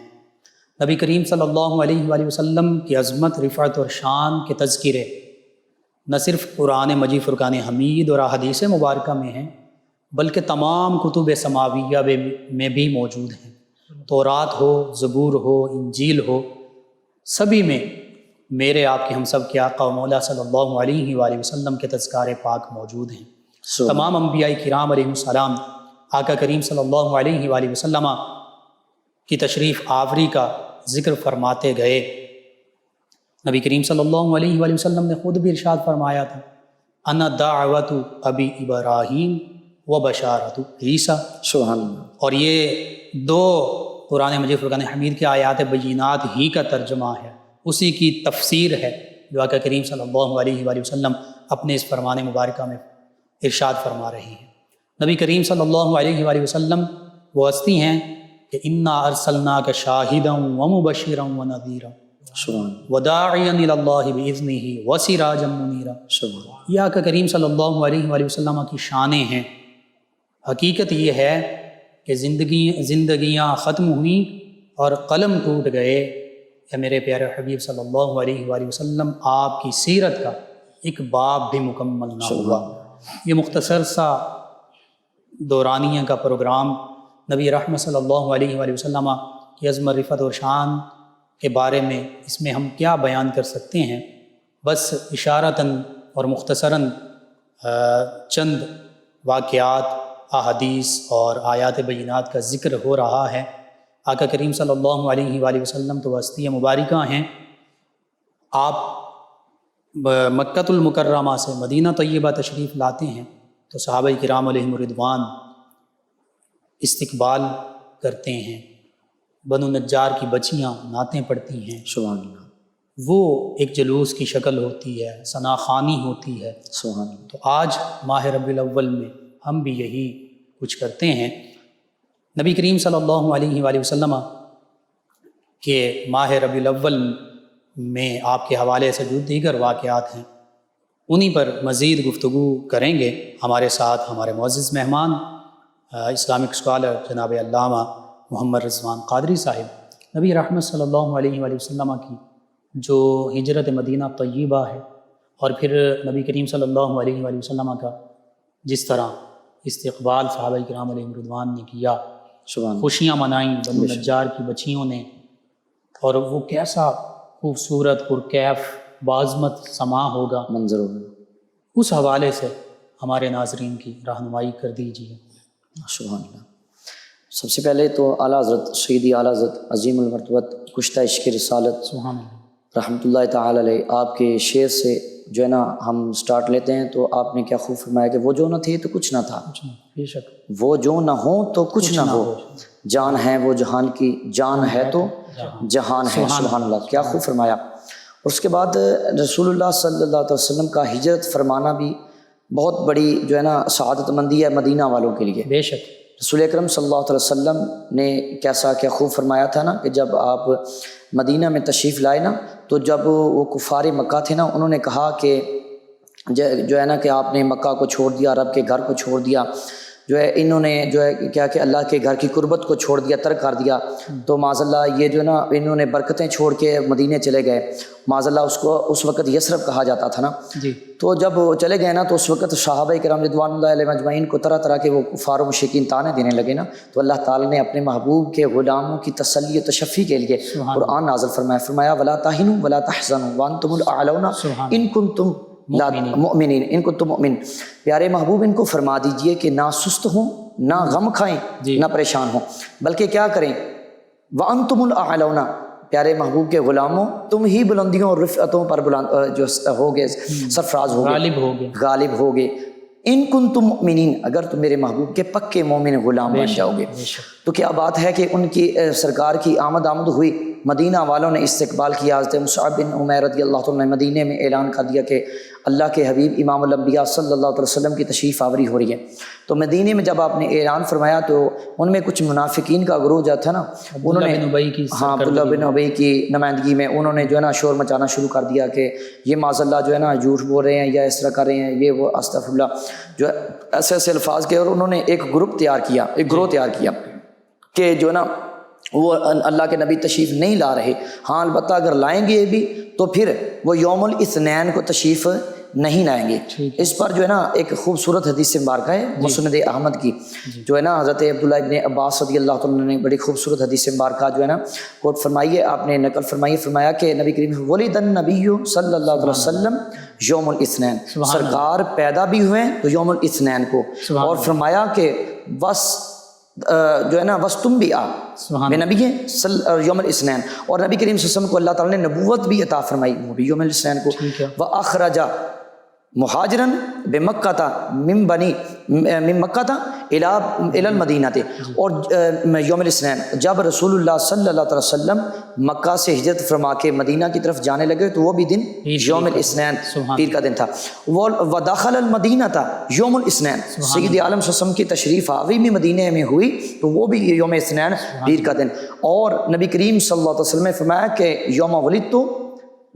نبی کریم صلی اللہ علیہ وآلہ وسلم کی عظمت، رفعت اور شان کے تذکرے نہ صرف قرآن مجید فرقان حمید اور احادیث مبارکہ میں ہیں بلکہ تمام کتب سماویہ میں بھی موجود ہیں. تورات ہو، زبور ہو، انجیل ہو، سبھی میں میرے آپ کے ہم سب کے آقا و مولا صلی اللہ علیہ وآلہ وسلم کے تذکار پاک موجود ہیں. تمام انبیاء کرام علیہ السلام آقا کریم صلی اللہ علیہ وآلہ وسلم کی تشریف آوری کا ذکر فرماتے گئے. نبی کریم صلی اللہ علیہ وآلہ وسلم نے خود بھی ارشاد فرمایا تھا، انا دعوت ابی ابراہیم و بشارت عیسیٰ. سبحان اللہ. اور یہ 2 قرآن مجید فرقان حمید کے آیات بینات ہی کا ترجمہ ہے، اسی کی تفسیر ہے جو آقا کریم صلی اللہ علیہ وآلہ وسلم اپنے اس فرمان مبارکہ میں ارشاد فرما رہے ہیں. نبی کریم صلی اللہ علیہ وآلہ وسلم وہ ہستی ہیں کہ انا ارسلناک شاہدا ومبشرا ونذیرا وداعیا الی اللہ باذنہ وسراجا منیرا. یہ آقا کریم صلی اللہ علیہ وآلہ وسلم کی شانیں ہیں. حقیقت یہ ہے کہ زندگیاں ختم ہوئیں اور قلم ٹوٹ گئے. یا میرے پیارے حبیب صلی اللہ علیہ وآلہ وسلم آپ کی سیرت کا ایک باب بھی مکمل نہ ہوا. یہ مختصر سا دورانیہ کا پروگرام نبی رحمت صلی اللہ علیہ وآلہ وسلم کی عظمت، رفعت اور شان کے بارے میں اس میں ہم کیا بیان کر سکتے ہیں. بس اشارتاً اور مختصراً چند واقعات، احادیث اور آیات بینات کا ذکر ہو رہا ہے. آقا کریم صلی اللہ علیہ وآلہ وسلم تو ہستی مبارکہ ہیں. آپ مکۃ المکرمہ سے مدینہ طیبہ تشریف لاتے ہیں تو صحابہ کرام علیہم رضوان استقبال کرتے ہیں. بنو نجار کی بچیاں نعتیں پڑھتی ہیں. سبحان اللہ. وہ ایک جلوس کی شکل ہوتی ہے، ثنا خوانی ہوتی ہے. سبحان اللہ. تو آج ماہ ربیع الاول میں ہم بھی یہی کچھ کرتے ہیں. نبی کریم صلی اللہ علیہ وآلہ وسلم کے ماہ ربیع الاول میں آپ کے حوالے سے جو دیگر واقعات ہیں انہی پر مزید گفتگو کریں گے. ہمارے ساتھ ہمارے معزز مہمان اسلامک اسکالر جناب علامہ محمد رضوان قادری صاحب. نبی رحمت صلی اللہ علیہ وآلہ وسلم کی جو ہجرت مدینہ طیبہ ہے اور پھر نبی کریم صلی اللہ علیہ وآلہ وسلم کا جس طرح استقبال صحابہ کرام علیہ رضوان نے کیا، خوشیاں منائیں بنو نجار کی بچیوں نے، اور وہ کیسا خوبصورت پرکیف بعظمت سما ہوگا، منظر ہوگا، اس حوالے سے ہمارے ناظرین کی رہنمائی کر دیجیے. سبحان اللہ. سب سے پہلے تو اعلیٰ حضرت سیدی اعلیٰ حضرت عظیم المرتبت کشتہ عشق رسالت سبحان اللہ رحمۃ اللہ تعالی علیہ آپ کے شعر سے جو ہے نا ہم سٹارٹ لیتے ہیں. تو آپ نے کیا خوب فرمایا کہ وہ جو نہ تھے تو کچھ نہ تھا، بے شک وہ جو نہ ہو تو کچھ نہ ہو، جان ہے وہ جہان کی جان ہے تو جہان ہے. سبحان اللہ. کیا خوب فرمایا. اور اس کے بعد رسول اللہ صلی اللہ علیہ وسلم کا ہجرت فرمانا بھی بہت بڑی جو ہے نا سعادت مندی ہے مدینہ والوں کے لیے. بے شک رسول اکرم صلی اللہ علیہ وسلم نے کیا خوب فرمایا تھا نا کہ جب آپ مدینہ میں تشریف لائے نا تو جب وہ کفار مکہ تھے نا انہوں نے کہا کہ جو ہے نا کہ آپ نے مکہ کو چھوڑ دیا، رب کے گھر کو چھوڑ دیا، جو ہے انہوں نے جو ہے کیا کہ اللہ کے گھر کی قربت کو چھوڑ دیا، ترک کر دیا، تو معاذ اللہ یہ جو ہے نا انہوں نے برکتیں چھوڑ کے مدینے چلے گئے۔ معاذ اللہ اس کو اس وقت یثرب کہا جاتا تھا نا، جی۔ تو جب وہ چلے گئے نا تو اس وقت صحابہ کرام رضوان اللہ علیہ مجمعین کو طرح طرح کے وہ کفار و مشرکین طعنے دینے لگے نا، تو اللہ تعالیٰ نے اپنے محبوب کے غلاموں کی تسلی و تشفی کے لیے قرآن نازل فرمایا ولا تہنوا ولا تحزنوا وانتم الاعلون ان کنتم مؤمنین، ان کنتم مؤمن۔ پیارے محبوب ان کو فرما دیجئے کہ نہ سست ہوں، نہ غم کھائیں، نہ پریشان ہوں، بلکہ کیا کریں، وانتم الاعلون، پیارے محبوب کے غلاموں تم ہی بلندیوں اور رفعتوں پر جو ہوگے، سرفراز ہوگے، غالب ہوگے، ان کنتم مؤمنین، اگر تم میرے محبوب کے پکے مومن غلام بن جاؤ گے۔ تو کیا بات ہے کہ ان کی سرکار کی آمد ہوئی، مدینہ والوں نے استقبال کیا۔ حضرت مصعب بن عمیر رضی اللہ عنہ نے مدینے میں اعلان کر دیا کہ اللہ کے حبیب امام الانبیاء صلی اللہ علیہ وسلم کی تشریف آوری ہو رہی ہے۔ تو مدینے میں جب آپ نے اعلان فرمایا تو ان میں کچھ منافقین کا گروہ جو تھا نا، انہوں نے عبداللہ بن ابی کی نمائندگی میں انہوں نے جو ہے نا شور مچانا شروع کر دیا کہ یہ معاذ اللہ جو ہے نا جھوٹ بول رہے ہیں یا اس طرح کر رہے ہیں، یہ وہ استغفر اللہ، جو ایسے ایسے الفاظ کے، اور انہوں نے ایک گروہ تیار کیا کہ جو ہے نا وہ اللہ کے نبی تشریف نہیں لا رہے، ہاں البتہ اگر لائیں گے بھی تو پھر وہ یوم الاثنین کو تشریف نہیں لائیں گے۔ اس پر جو ہے نا ایک خوبصورت حدیث مبارکہ ہے مسند احمد کی، جو ہے نا حضرت عبداللہ ابن عباس رضی اللہ عنہ نے بڑی خوبصورت حدیث مبارکہ جو ہے نا کوٹ فرمائیے، آپ نے نقل فرمایا کہ نبی کریم ولد النبی صلی اللہ علیہ وسلم یوم الاثنین، سرکار پیدا بھی ہوئے تو یوم الاثنین کو، اور فرمایا کہ بس جو ہے نا بس تم بھی میں نبی ہیں یوم الاثنین، اور نبی کریم صلی اللہ علیہ وسلم کو اللہ تعالیٰ نے نبوت بھی عطا فرمائی، وہ بھی یوم الاثنین کو۔ وَأَخْرَجَ مہاجرن بمکہ من مکہ الی المدینہ، اور یوم الاثنین جب رسول اللہ صلی اللہ علیہ وسلم مکہ سے ہجرت فرما کے مدینہ کی طرف جانے لگے تو وہ بھی دن یوم الاثنین پیر کا دن تھا۔ ودخل المدینہ تھا یوم الاثنین، سید عالم صلی اللہ علیہ وسلم کی تشریف آوری میں مدینہ میں ہوئی تو وہ بھی یوم الاثنین پیر کا دن، اور نبی کریم صلی اللہ علیہ وسلم نے فرمایا کہ یوم ولدت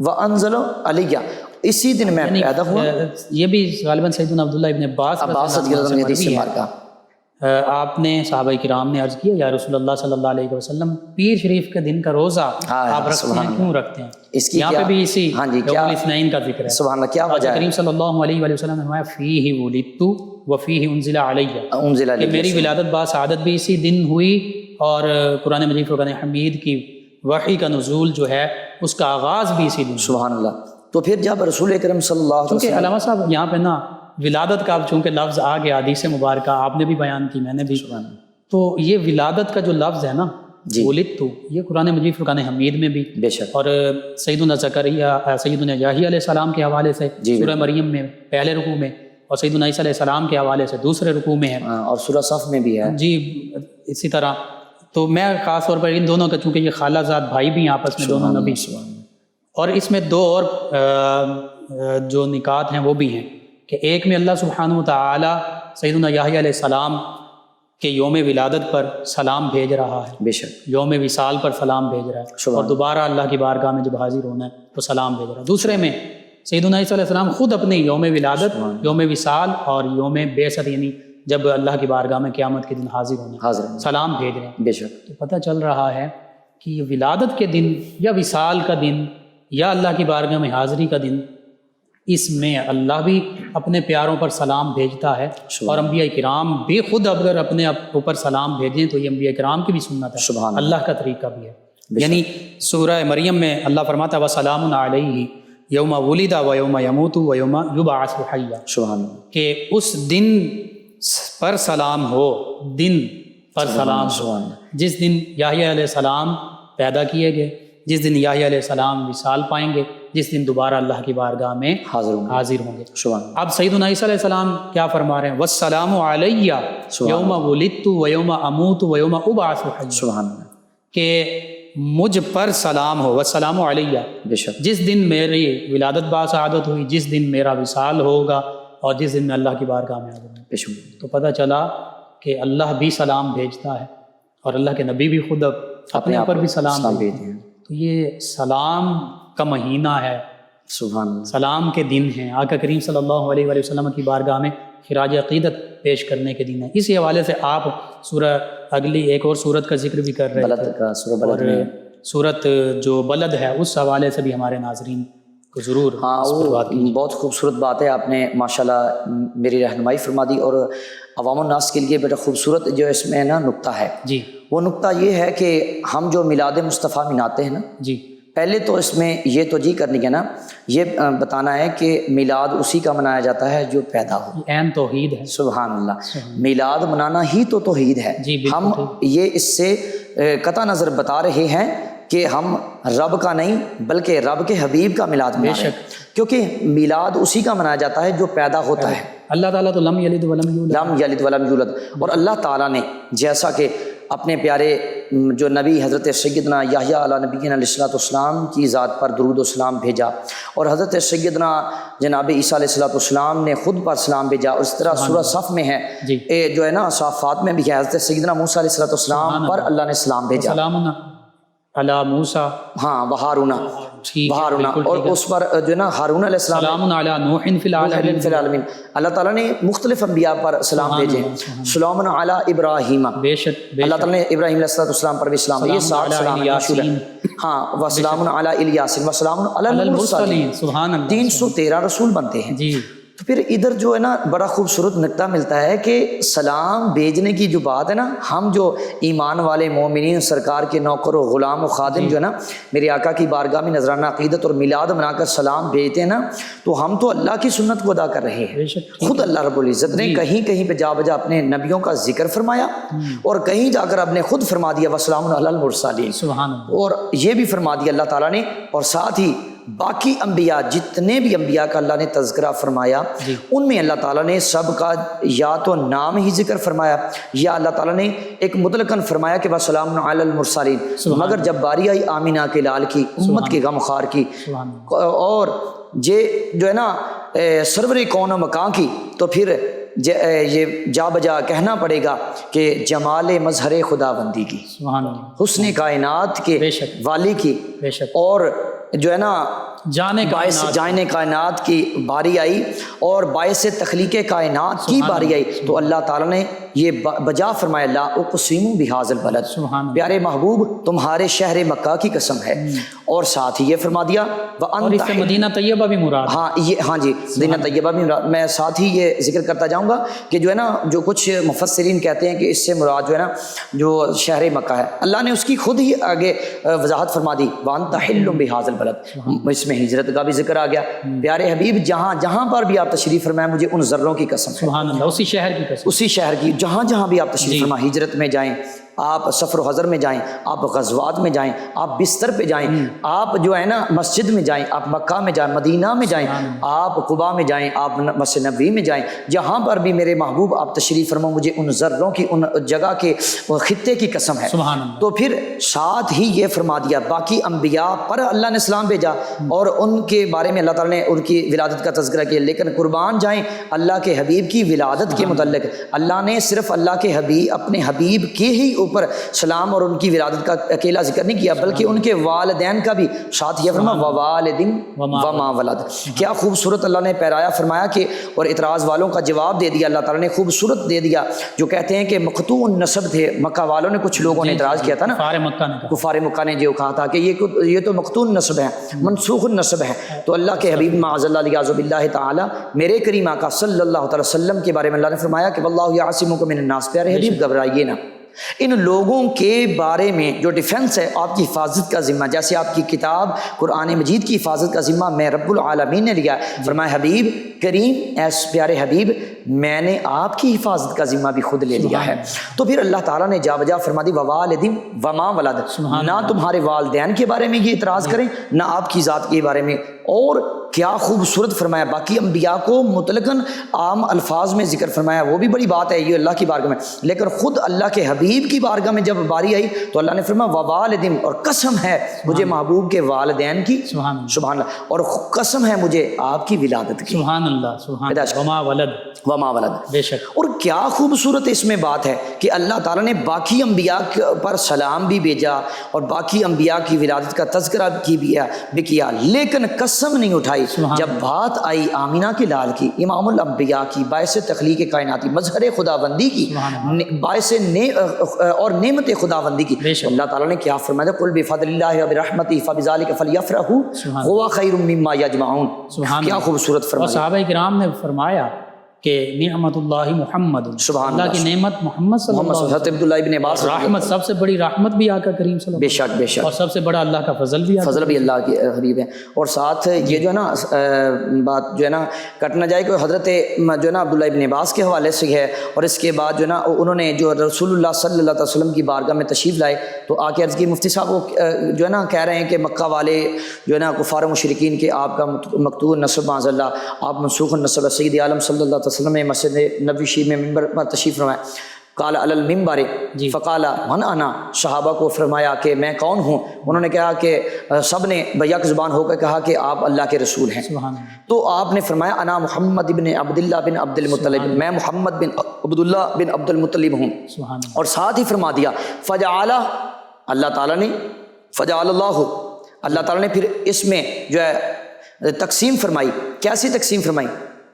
وانزل علیہ، اسی دن میں پیدا ہوا۔ یہ بھی غالباً سیدنا عبداللہ ابن عباس رضی اللہ عنہ حدیث سے مارکا، آپ نے صحابہ کرام نے عرض کیا یا رسول اللہ صلی اللہ علیہ وسلم پیر شریف کے دن کا روزہ آپ رکھتے ہیں، کیوں رکھتے ہیں؟ اس کی یہاں پہ بھی اسی یوم الاثنین کا ذکر ہے۔ سبحان اللہ، کیا وجہ ہے؟ کریم صلی اللہ علیہ وسلم نے فرمایا فیہ ولدت وفیہ انزل علیہ، کہ میری ولادت باسعادت بھی اسی دن ہوئی، اور قرآن مجید فرقان حمید کی وحی کا نزول جو ہے اس کا آغاز بھی اسی دن۔ سبحان اللہ۔ تو پھر جب رسول کریم صلی اللہ علیہ وسلم، علامہ صاحب یہاں پہ نا ولادت کا چونکہ لفظ آ گیا، حدیث مبارکہ آپ نے بھی بیان کی، میں نے بھی، تو یہ ولادت کا جو لفظ ہے نا ولدت، یہ قرآن مجید فرقان حمید میں بھی بے شک، اور سیدنا زکریا سیدنا یحییٰ علیہ السلام کے حوالے سے سورہ مریم میں پہلے رکوع میں، اور سیدنا عیسیٰ علیہ السلام کے حوالے سے دوسرے رکوع میں ہے، اور سورہ صف میں بھی ہے جی اسی طرح۔ تو میں خاص طور پر ان دونوں کا، چونکہ یہ خالہ زاد بھائی بھی ہیں آپس میں دونوں نبی، اور اس میں دو اور جو نکات ہیں وہ بھی ہیں کہ ایک میں اللہ سبحانہ وتعالی سیدنا یحییٰ علیہ السلام کے یوم ولادت پر سلام بھیج رہا ہے، بے شک یوم وصال پر سلام بھیج رہا ہے، اور دوبارہ اللہ کی بارگاہ میں جب حاضر ہونا ہے تو سلام بھیج رہا ہے۔ دوسرے میں سیدنا عیسیٰ علیہ السلام خود اپنے یوم ولادت، یوم وصال اور یوم بعثت، یعنی جب اللہ کی بارگاہ میں قیامت کے دن حاضر ہونا، سلام بھیج رہے ہیں۔ بے شک، تو پتہ چل رہا ہے کہ یہ ولادت کے دن یا وصال کا دن یا اللہ کی بارگاہ میں حاضری کا دن، اس میں اللہ بھی اپنے پیاروں پر سلام بھیجتا ہے، اور انبیاء کرام بھی خود اگر اپنے اوپر سلام بھیجیں تو یہ انبیاء کرام کی بھی سنت ہے، اللہ کا طریقہ بھی ہے۔ یعنی سورہ مریم میں اللہ فرماتا ہے وَسَلَامٌ عَلَيْهِ یوم ولد و یوم یموت و یوم یبعث حیا، کہ اس دن پر سلام ہو، دن پر سلام ہو جس دن یحییٰ علیہ السلام پیدا کیے گئے، جس دن یحییٰ علیہ السلام وصال پائیں گے، جس دن دوبارہ اللہ کی بارگاہ میں حاضر ہوں گے۔ اب سیدنا عیسیٰ علیہ السلام کیا فرما رہے ہیں؟ وَالسَّلَامُ عَلَيَّ یوم ولدت و یوم اموت و یوم ابعث حیا، کہ مجھ پر سلام ہو، والسلام علیہ، جس دن میری ولادت باسعادت ہوئی، جس دن میرا وصال ہوگا، اور جس دن میں اللہ کی بارگاہ میں حاضر ہوں۔ تو پتہ چلا کہ اللہ بھی سلام بھیجتا ہے، اور اللہ کے نبی بھی خود اپنے اوپر بھی سلام بھیجتے ہیں۔ تو یہ سلام کا مہینہ ہے، سبحان اللہ. سلام کے دن ہیں. آقا کریم صلی اللہ علیہ وآلہ وسلم کی بارگاہ میں خراج عقیدت پیش کرنے کے دن ہے. اسی حوالے سے آپ سورہ اگلی ایک اور صورت کا ذکر بھی کر رہے بلد تھے, کا سورہ بلد میں صورت جو بلد ہے اس حوالے سے بھی ہمارے ناظرین کو ضرور ہاں اس پر وہ بات کیجیے. بہت خوبصورت بات ہے, آپ نے ماشاءاللہ میری رہنمائی فرما دی. اور عوام الناس کے لیے بڑا خوبصورت جو اس میں نا نقطہ ہے, جی وہ نقطہ یہ ہے کہ ہم جو میلاد مصطفیٰ مناتے ہیں نا, جی پہلے تو اس میں یہ توجہ کرنی ہے نا, یہ بتانا ہے کہ میلاد اسی کا منایا جاتا ہے جو پیدا ہو. عین توحید ہے. سبحان اللہ. میلاد منانا ہی تو توحید ہے. جی بالکل ہم یہ اس سے قطع نظر بتا رہے ہیں کہ ہم رب کا نہیں بلکہ رب کے حبیب کا میلاد منا رہے ہیں, کیونکہ میلاد اسی کا منایا جاتا ہے جو پیدا ہوتا ہے. اللہ تعالیٰ تو لم یلد ولم یولد, لم یلد ولم یولد. اور اللہ تعالیٰ نے جیسا کہ اپنے پیارے جو نبی حضرت سیدنا یحییٰ علیہ نبینا علیہ الصلوۃ والسلام کی ذات پر درود و سلام بھیجا, اور حضرت سیدنا جناب عیسیٰ علیہ الصلوۃ والسلام نے خود پر سلام بھیجا. اور اس طرح سورہ صف میں ہے جو ہے نا, صافات میں بھی ہے, حضرت سیدنا موسیٰ علیہ الصلوۃ والسلام پر اللہ نے سلام بھیجا. سلام علی موسیٰ, ہاں وہارون, وہارون, اور اس پر جو ہے نا ہارون علیہ السلام, سلام علی نوح فی العالمین. فی العالمین. اللہ تعالیٰ نے مختلف انبیاء پر سلام بھیجے. سلام علی ابراہیم, بے شک اللہ تعالیٰ نے ابراہیم علیہ السلام پر بھی سلام. یہ 7 سلام مشہور ہیں. ہاں, وسلام علی الیاسین وسلام علی المرسلین. سبحان اللہ. 313 رسول بنتے ہیں. جی تو پھر ادھر جو ہے نا بڑا خوبصورت نقطہ ملتا ہے کہ سلام بھیجنے کی جو بات ہے نا, ہم جو ایمان والے مومنین سرکار کے نوکر و غلام و خادم جو ہے نا میرے آقا کی بارگاہ میں نذرانہ عقیدت اور میلاد بنا کر سلام بھیجتے ہیں نا, تو ہم تو اللہ کی سنت کو ادا کر رہے ہیں. خود اللہ رب العزت نے کہیں کہیں پہ جا بجا اپنے نبیوں کا ذکر فرمایا, اور کہیں جا کر اپنے خود فرما دیا وسلام علی المرسلین. سبحان اللہ. اور یہ بھی فرما دیا اللہ تعالیٰ نے, اور ساتھ ہی باقی انبیاء جتنے بھی انبیاء کا اللہ نے تذکرہ فرمایا ان میں اللہ تعالیٰ نے سب کا یا تو نام ہی ذکر فرمایا, یا اللہ تعالیٰ نے ایک مطلقاً فرمایا کہ وسلام علی المرسلین. مگر جب باری آئی آمینہ کے لال کی, امت کے غم خار کی, اور یہ جو ہے نا سرور کون و مکان کی, تو پھر یہ جا بجا کہنا پڑے گا کہ جمال مظہر خدا بندی کی, حسن کائنات کے والی کی, اور جو ہے نا باعث جانے کائنات کی باری آئی, اور باعث تخلیق کائنات کی باری آئی, تو اللہ تعالیٰ نے یہ بجا فرمایا لا اقسم بہذا البلد, پیارے محبوب تمہارے شہر مکہ کی قسم ہے. اور ساتھ ہی یہ فرما دیا اور اس سے مدینہ طیبہ بھی مراد. ہاں جی مدینہ طیبہ بھی مراد. میں ساتھ ہی یہ ذکر کرتا جاؤں گا کہ جو ہے نا جو کچھ مفسرین کہتے ہیں کہ اس سے مراد جو ہے نا جو شہر مکہ ہے, اللہ نے اس کی خود ہی آگے وضاحت فرما دی وانت حل بہذا البلد. اس میں ہجرت کا بھی ذکر آ گیا. پیارے حبیب جہاں جہاں پر بھی آپ تشریف فرمائیں, مجھے ان ذروں کی قسم, سبحان اللہ, اسی شہر کی قسم, اسی شہر کی, جہاں جہاں بھی آپ تشریف فرمائیں, ہجرت میں جائیں, آپ سفر و حضر میں جائیں, آپ غزوات میں جائیں, آپ بستر پہ جائیں, آپ جو ہے نا مسجد میں جائیں, آپ مکہ میں جائیں, مدینہ میں جائیں, آپ قباء میں جائیں, آپ مسجد نبوی میں جائیں, جہاں پر بھی میرے محبوب آپ تشریف فرمائیں, مجھے ان ذروں کی, ان جگہ کے خطے کی قسم ہے. تو پھر ساتھ ہی یہ فرما دیا باقی انبیاء پر اللہ نے سلام بھیجا, اور ان کے بارے میں اللہ تعالیٰ نے ان کی ولادت کا تذکرہ کیا. لیکن قربان جائیں اللہ کے حبیب کی ولادت کے متعلق اللہ نے صرف اللہ کے حبیب, اپنے حبیب کے ہی اوپر سلام اور ان کی ولادت کا اکیلا ذکر نہیں کیا, بلکہ ان کے والدین کا بھی ساتھ یہ فرمایا ووالدن وما ولد. کیا خوبصورت اللہ نے پیرایا فرمایا کہ, اور اعتراض والوں کا جواب دے دیا اللہ تعالیٰ نے, خوبصورت دے دیا, جو کہتے ہیں کہ مقطوع النسب تھے مکہ والوں نے, کچھ لوگوں نے اعتراض کیا تھا نا, کفار مکہ نے جو کہا تھا کہ یہ تو مقطوع النسب ہے, منسوخ النسب ہے. تو اللہ کے حبیب معاذ اللہ علیہ باللہ تعالی میرے کریم آقا صلی اللہ تعالی وسلم کے بارے میں اللہ نے فرمایا کہ واللہ یعصمک من الناس. پیارے حبیب گھبرائیے نا, ان لوگوں کے بارے میں جو ڈیفنس ہے, آپ کی حفاظت کا ذمہ, جیسے آپ کی کتاب قرآن مجید کی حفاظت کا ذمہ میں رب العالمین نے لیا. فرمایا حبیب کریم, ایس پیارے حبیب, میں نے آپ کی حفاظت کا ذمہ بھی خود لے لیا ہے. تو پھر اللہ تعالیٰ نے جا بجا فرما دی ووالدن وما ولد, نہ تمہارے والدین کے بارے میں یہ اعتراض کریں, نہ آپ کی ذات کے بارے میں, اور کیا خوبصورت فرمایا، باقی انبیاء کو مطلقاً عام الفاظ میں ذکر فرمایا، وہ بھی بڑی بات ہے یہ اللہ کی بارگاہ میں، لیکن خود اللہ کے حبیب کی بارگاہ میں جب باری آئی تو اللہ نے فرمایا ووالدین، اور قسم ہے مجھے محبوب کے والدین کی، سبحان اللہ، سبحان اللہ، اور قسم ہے مجھے آپ کی ولادت کی، سبحان اللہ، سبحان اللہ، وما ولد، وما ولد، بے شک، اور کیا خوبصورت اس میں بات ہے کہ اللہ تعالیٰ نے باقی انبیاء پر سلام بھی بھیجا اور باقی انبیاء کی ولادت کا تذکرہ بھی کیا، لیکن قسم نہیں اٹھائی جب بات آئی آمینہ کے لال کی، امام الانبیاء کی، باعث تخلیق کائناتی، مظہر خداوندی کی، باعث اور نعمت خداوندی کی، اللہ تعالیٰ نے کیا فرمایا، قل بفضل اللہ وبرحمتہ فبذلک فلیفرحوا هو خیر مما یجمعون، کیا خوبصورت اور فرمایا۔ صحابہ کرام نے فرمایا کہ نعمت اللہ محمد، سبحان اللہ کی نعمت محمد صلی اللہ علیہ وسلم، حضرت عبداللہ ابن عباس، رحمت، سب سے بڑی رحمت بھی آقا کریم صلی اللہ بے علیہ وسلم، شک بے شک، اور سب سے بڑا اللہ کا فضل بھی فضل بھی اللہ کی حبیب ہے۔ اور ساتھ یہ جو ہے نا بات جو ہے نا کٹ نہ جائے کہ حضرت جو ہے نا عبداللہ ابن عباس کے حوالے سے ہے، اور اس کے بعد جو ہے نا انہوں نے جو رسول اللہ صلی اللہ علیہ وسلم کی بارگاہ میں تشریف لائے تو آ کے عرض کی، مفتی صاحب وہ جو ہے نا کہہ رہے ہیں کہ مکہ والے جو ہے نا کفار و مشرکین کے آپ کا مقتول نسب معاذ اللہ، آپ منسوخ النسب ہے، سید عالم صلی اللہ علیہ وسلم نے مسجد نبوی شریف میں ممبر پر تشریف فرمایا، قال علی المنبر فقال من انا، صحابہ کو فرمایا کہ میں کون ہوں، انہوں نے کہا کہ سب نے بیک زبان ہو کر کہا کہ آپ اللہ کے رسول ہیں، تو آپ نے فرمایا انا محمد بن عبداللہ بن عبد المطلب، میں محمد بن عبداللہ بن عبد المطلب ہوں، اور ساتھ ہی فرما دیا فجعل، اللہ تعالیٰ نے فجعل اللہ تعالیٰ نے پھر اس میں جو ہے تقسیم فرمائی، کیسی تقسیم فرمائی،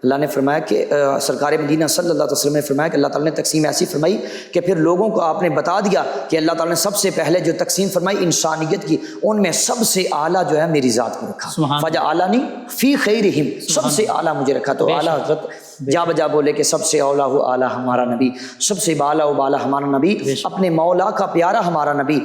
اللہ نے فرمایا کہ سرکار مدینہ صلی اللہ علیہ وسلم نے فرمایا کہ اللہ تعالیٰ نے تقسیم ایسی فرمائی کہ پھر لوگوں کو آپ نے بتا دیا کہ اللہ تعالیٰ نے سب سے پہلے جو تقسیم فرمائی انسانیت کی، ان میں سب سے اعلیٰ جو ہے میری ذات کو رکھا، فجعلنی فی خیرہم، سب سے اعلیٰ مجھے رکھا، تو اعلیٰ حضرت جا بجا بولے کہ سب سے اولا ہو اعلیٰ ہمارا نبی، سب سے بالا و بالا ہمارا نبی، اپنے مولا کا پیارا ہمارا نبی،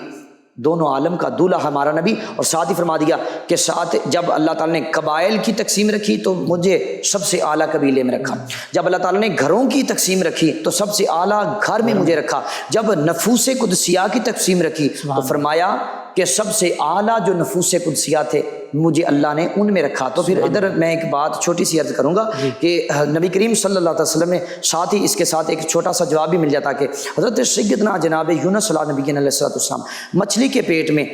دونوں عالم کا دولہ ہمارا نبی، اور ساتھ ہی فرما دیا کہ ساتھ جب اللہ تعالیٰ نے قبائل کی تقسیم رکھی تو مجھے سب سے اعلیٰ قبیلے میں رکھا، جب اللہ تعالیٰ نے گھروں کی تقسیم رکھی تو سب سے اعلیٰ گھر میں مجھے رکھا، جب نفوس قدسیہ کی تقسیم رکھی تو فرمایا کہ سب سے اعلیٰ جو نفوس قدسیہ تھے مجھے اللہ نے ان میں رکھا۔ تو پھر ادھر میں ایک بات چھوٹی سی عرض کروں گا کہ نبی کریم صلی اللہ علیہ وسلم نے ساتھ ہی اس کے ساتھ ایک چھوٹا سا جواب بھی مل جاتا کہ حضرت سیدنا جناب یونس علیہ نبی علیہ السلام مچھلی کے پیٹ میں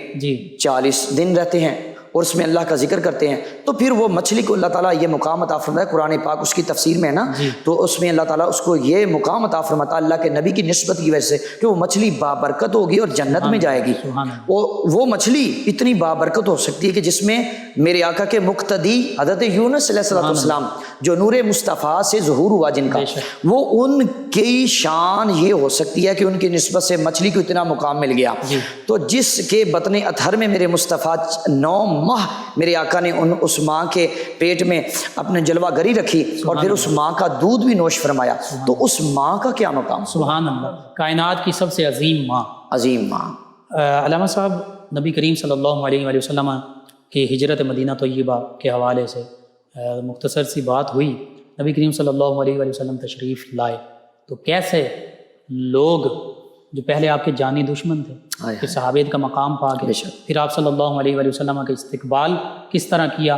40 دن رہتے ہیں اور اس میں اللہ کا ذکر کرتے ہیں، تو پھر وہ مچھلی کو اللہ تعالیٰ یہ مقام عطا فرماتا ہے، قرآن پاک اس کی تفسیر میں ہے نا، تو اس میں اللہ تعالیٰ اس کو یہ مقام عطا فرماتا ہے اللہ کے نبی کی نسبت کی وجہ سے کہ وہ مچھلی بابرکت ہوگی اور جنت میں جائے گی، وہ مچھلی اتنی بابرکت ہو سکتی ہے کہ جس میں میرے آقا کے مقتدی حضرت یونس علیہ السلام جو نور مصطفیٰ سے ظہور ہوا جن کا، وہ ان کی شان یہ ہو سکتی ہے کہ ان کی نسبت سے مچھلی کو اتنا مقام مل گیا، تو جس کے بطن اطہر میں میرے مصطفیٰ 9 ماہ میرے آقا نے اس ماں کے پیٹ میں اپنے جلوہ گری رکھی اور پھر اس ماں کا دودھ بھی نوش فرمایا، تو اس ماں کا کیا مقام، سبحان اللہ، کائنات کی سب سے عظیم ماں، عظیم ماں۔ علامہ صاحب نبی کریم صلی اللہ علیہ وآلہ وسلم کی ہجرت مدینہ طیبہ کے حوالے سے مختصر سی بات ہوئی، نبی کریم صلی اللہ علیہ وآلہ وسلم تشریف لائے تو کیسے لوگ جو پہلے آپ کے جانی دشمن تھے کہ صحابیت کا مقام پا گئے، پھر آپ صلی اللہ علیہ وآلہ وسلم کا استقبال کس طرح کیا،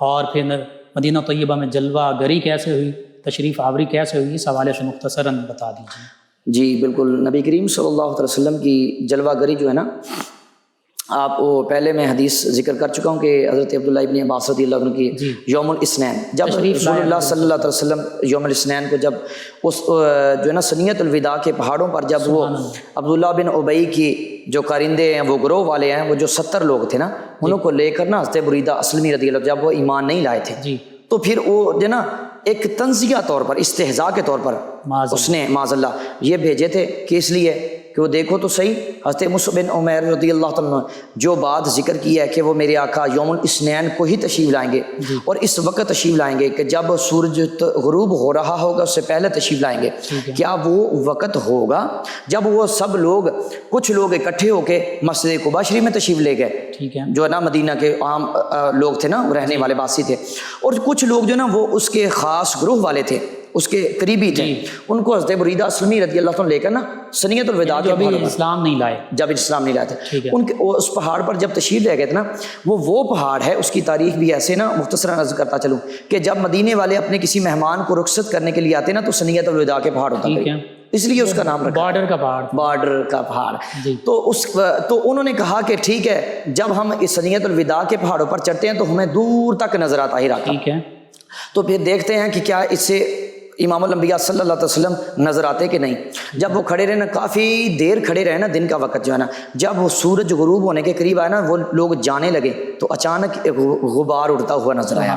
اور پھر مدینہ طیبہ میں جلوہ گری کیسے ہوئی، تشریف آوری کیسے ہوئی، اس حوالے سے مختصراً بتا دیجیے۔ جی بالکل، نبی کریم صلی اللہ علیہ وسلم کی جلوہ گری جو ہے نا، آپ وہ پہلے میں حدیث ذکر کر چکا ہوں کہ حضرت عبداللہ ابن عباس رضی اللہ عنہ کی یوم الاثنین، جب رسول اللہ صلی اللہ علیہ وسلم یوم الاثنین کو جب اس جو ہے نا سنیت الوداع کے پہاڑوں پر جب وہ عبداللہ بن ابی کی جو کارندے ہیں، وہ گروہ والے ہیں، وہ جو 70 لوگ تھے نا، انہوں کو لے کر نا حضرت بریدہ اسلمی رضی اللہ، جب وہ ایمان نہیں لائے تھے تو پھر وہ جو ہے نا ایک تنزیہ طور پر، استہزاء کے طور پر اس نے معاذ اللہ یہ بھیجے تھے کہ اس لیے کہ وہ دیکھو تو صحیح، حضرت مصعب بن عمیر رضی اللہ تعالیٰ جو بات ذکر کی ہے کہ وہ میرے آقا یوم الاثنین کو ہی تشریف لائیں گے، اور اس وقت تشریف لائیں گے کہ جب سورج غروب ہو رہا ہوگا اس سے پہلے تشریف لائیں گے، کیا وہ وقت ہوگا جب وہ سب لوگ، کچھ لوگ اکٹھے ہو کے مسجد قباء شریف میں تشریف لے گئے، جو ہے نا مدینہ کے عام لوگ تھے نا، رہنے والے باسی تھے، اور کچھ لوگ جو نا وہ اس کے خاص گروہ والے تھے، اس کے قریبی تھے، ان کو حضرت بریدہ اسلمی رضی اللہ عنہ لے کر نا سنیت الوداع کے ابھی پہاڑ پر، اسلام نہیں لائے، جب اسلام نہیں لاتے ٹھیک ہے، ان کے اس پہاڑ پر جب تشریف لے گئے تھے نا، وہ پہاڑ ہے، اس کی تاریخ بھی ایسے نا مختصراً عرض کرتا چلوں کہ جب مدینے والے اپنے کسی مہمان کو رخصت کرنے کے لیے آتے نا تو سنیت الوداع کے پہاڑ ہوتا ٹھیک ہے، ہے، اس لیے اس کا نام رکھا بارڈر کا پہاڑ، بارڈر کا پہاڑ۔ جی، تو انہوں نے کہا کہ ٹھیک ہے، جب ہم اس سنیت الوداع کے پہاڑوں پر چڑھتے ہیں تو ہمیں دور تک نظر آتا ہی رہتا، ٹھیک ہے، تو پھر دیکھتے ہیں کہ کیا اس سے امام الانبیاء صلی اللہ علیہ وسلم نظر آتے کہ نہیں۔ جب وہ کھڑے رہے نا، کافی دیر کھڑے رہے نا، دن کا وقت جو ہے نا، جب وہ سورج غروب ہونے کے قریب آیا نا، وہ لوگ جانے لگے تو اچانک ایک غبار اڑتا ہوا نظر آیا،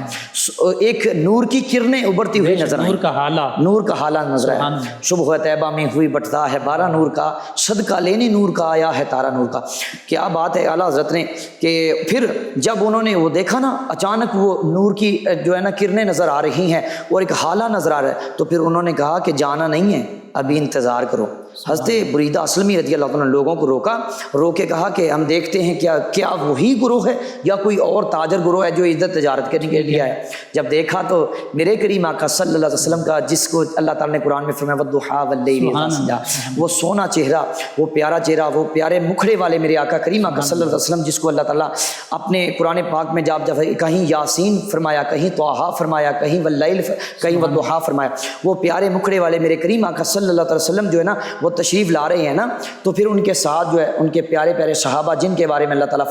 ایک نور کی کرنیں ابھرتی ہوئی نظر آئی، نور کا حالہ، نور کا حالہ نظر آیا، صبح طیبہ میں ہوئی بٹتا ہے 12 نور کا، صدقہ لینے نور کا آیا ہے تارا نور کا۔ کیا بات ہے اعلیٰ حضرت نے کہ پھر جب انہوں نے وہ دیکھا نا، اچانک وہ نور کی جو ہے نا کرنیں نظر آ رہی ہیں اور ایک حالہ نظر آ رہا ہے، تو پھر انہوں نے کہا کہ جانا نہیں ہے، ابھی انتظار کرو۔ حضرت بریدہ اسلمی رضی اللہ عنہ نے لوگوں کو رو کے کہا کہ ہم دیکھتے ہیں کیا وہی گروہ ہے یا کوئی اور تاجر گروہ ہے جو عزت تجارت کرنے کے لیے ہے۔ جب دیکھا تو میرے کریم آقا صلی اللہ علیہ وسلم کا، جس کو اللہ تعالیٰ نے قرآن میں فرمایا والضحیٰ واللیل اذا سجی، وہ سونا چہرہ، وہ پیارا چہرہ، وہ پیارے مکھڑے والے میرے آقا کریم آقا صلی اللہ علیہ وسلم، جس کو اللہ تعالیٰ اپنے قرآن پاک میں جب کہیں یاسین فرمایا، کہیں طٰہٰ فرمایا، کہیں واللیل، کہیں والضحیٰ فرمایا، وہ پیارے مکھڑے والے میرے کریم آقا صلی اللہ علیہ وسلم جو ہے نا وہ تشریف لا رہے ہیں نا، تو پھر ان کے ساتھ جو ہے ان کے پیارے پیارے صحابہ جن کے بارے میں اللہ تعالیٰ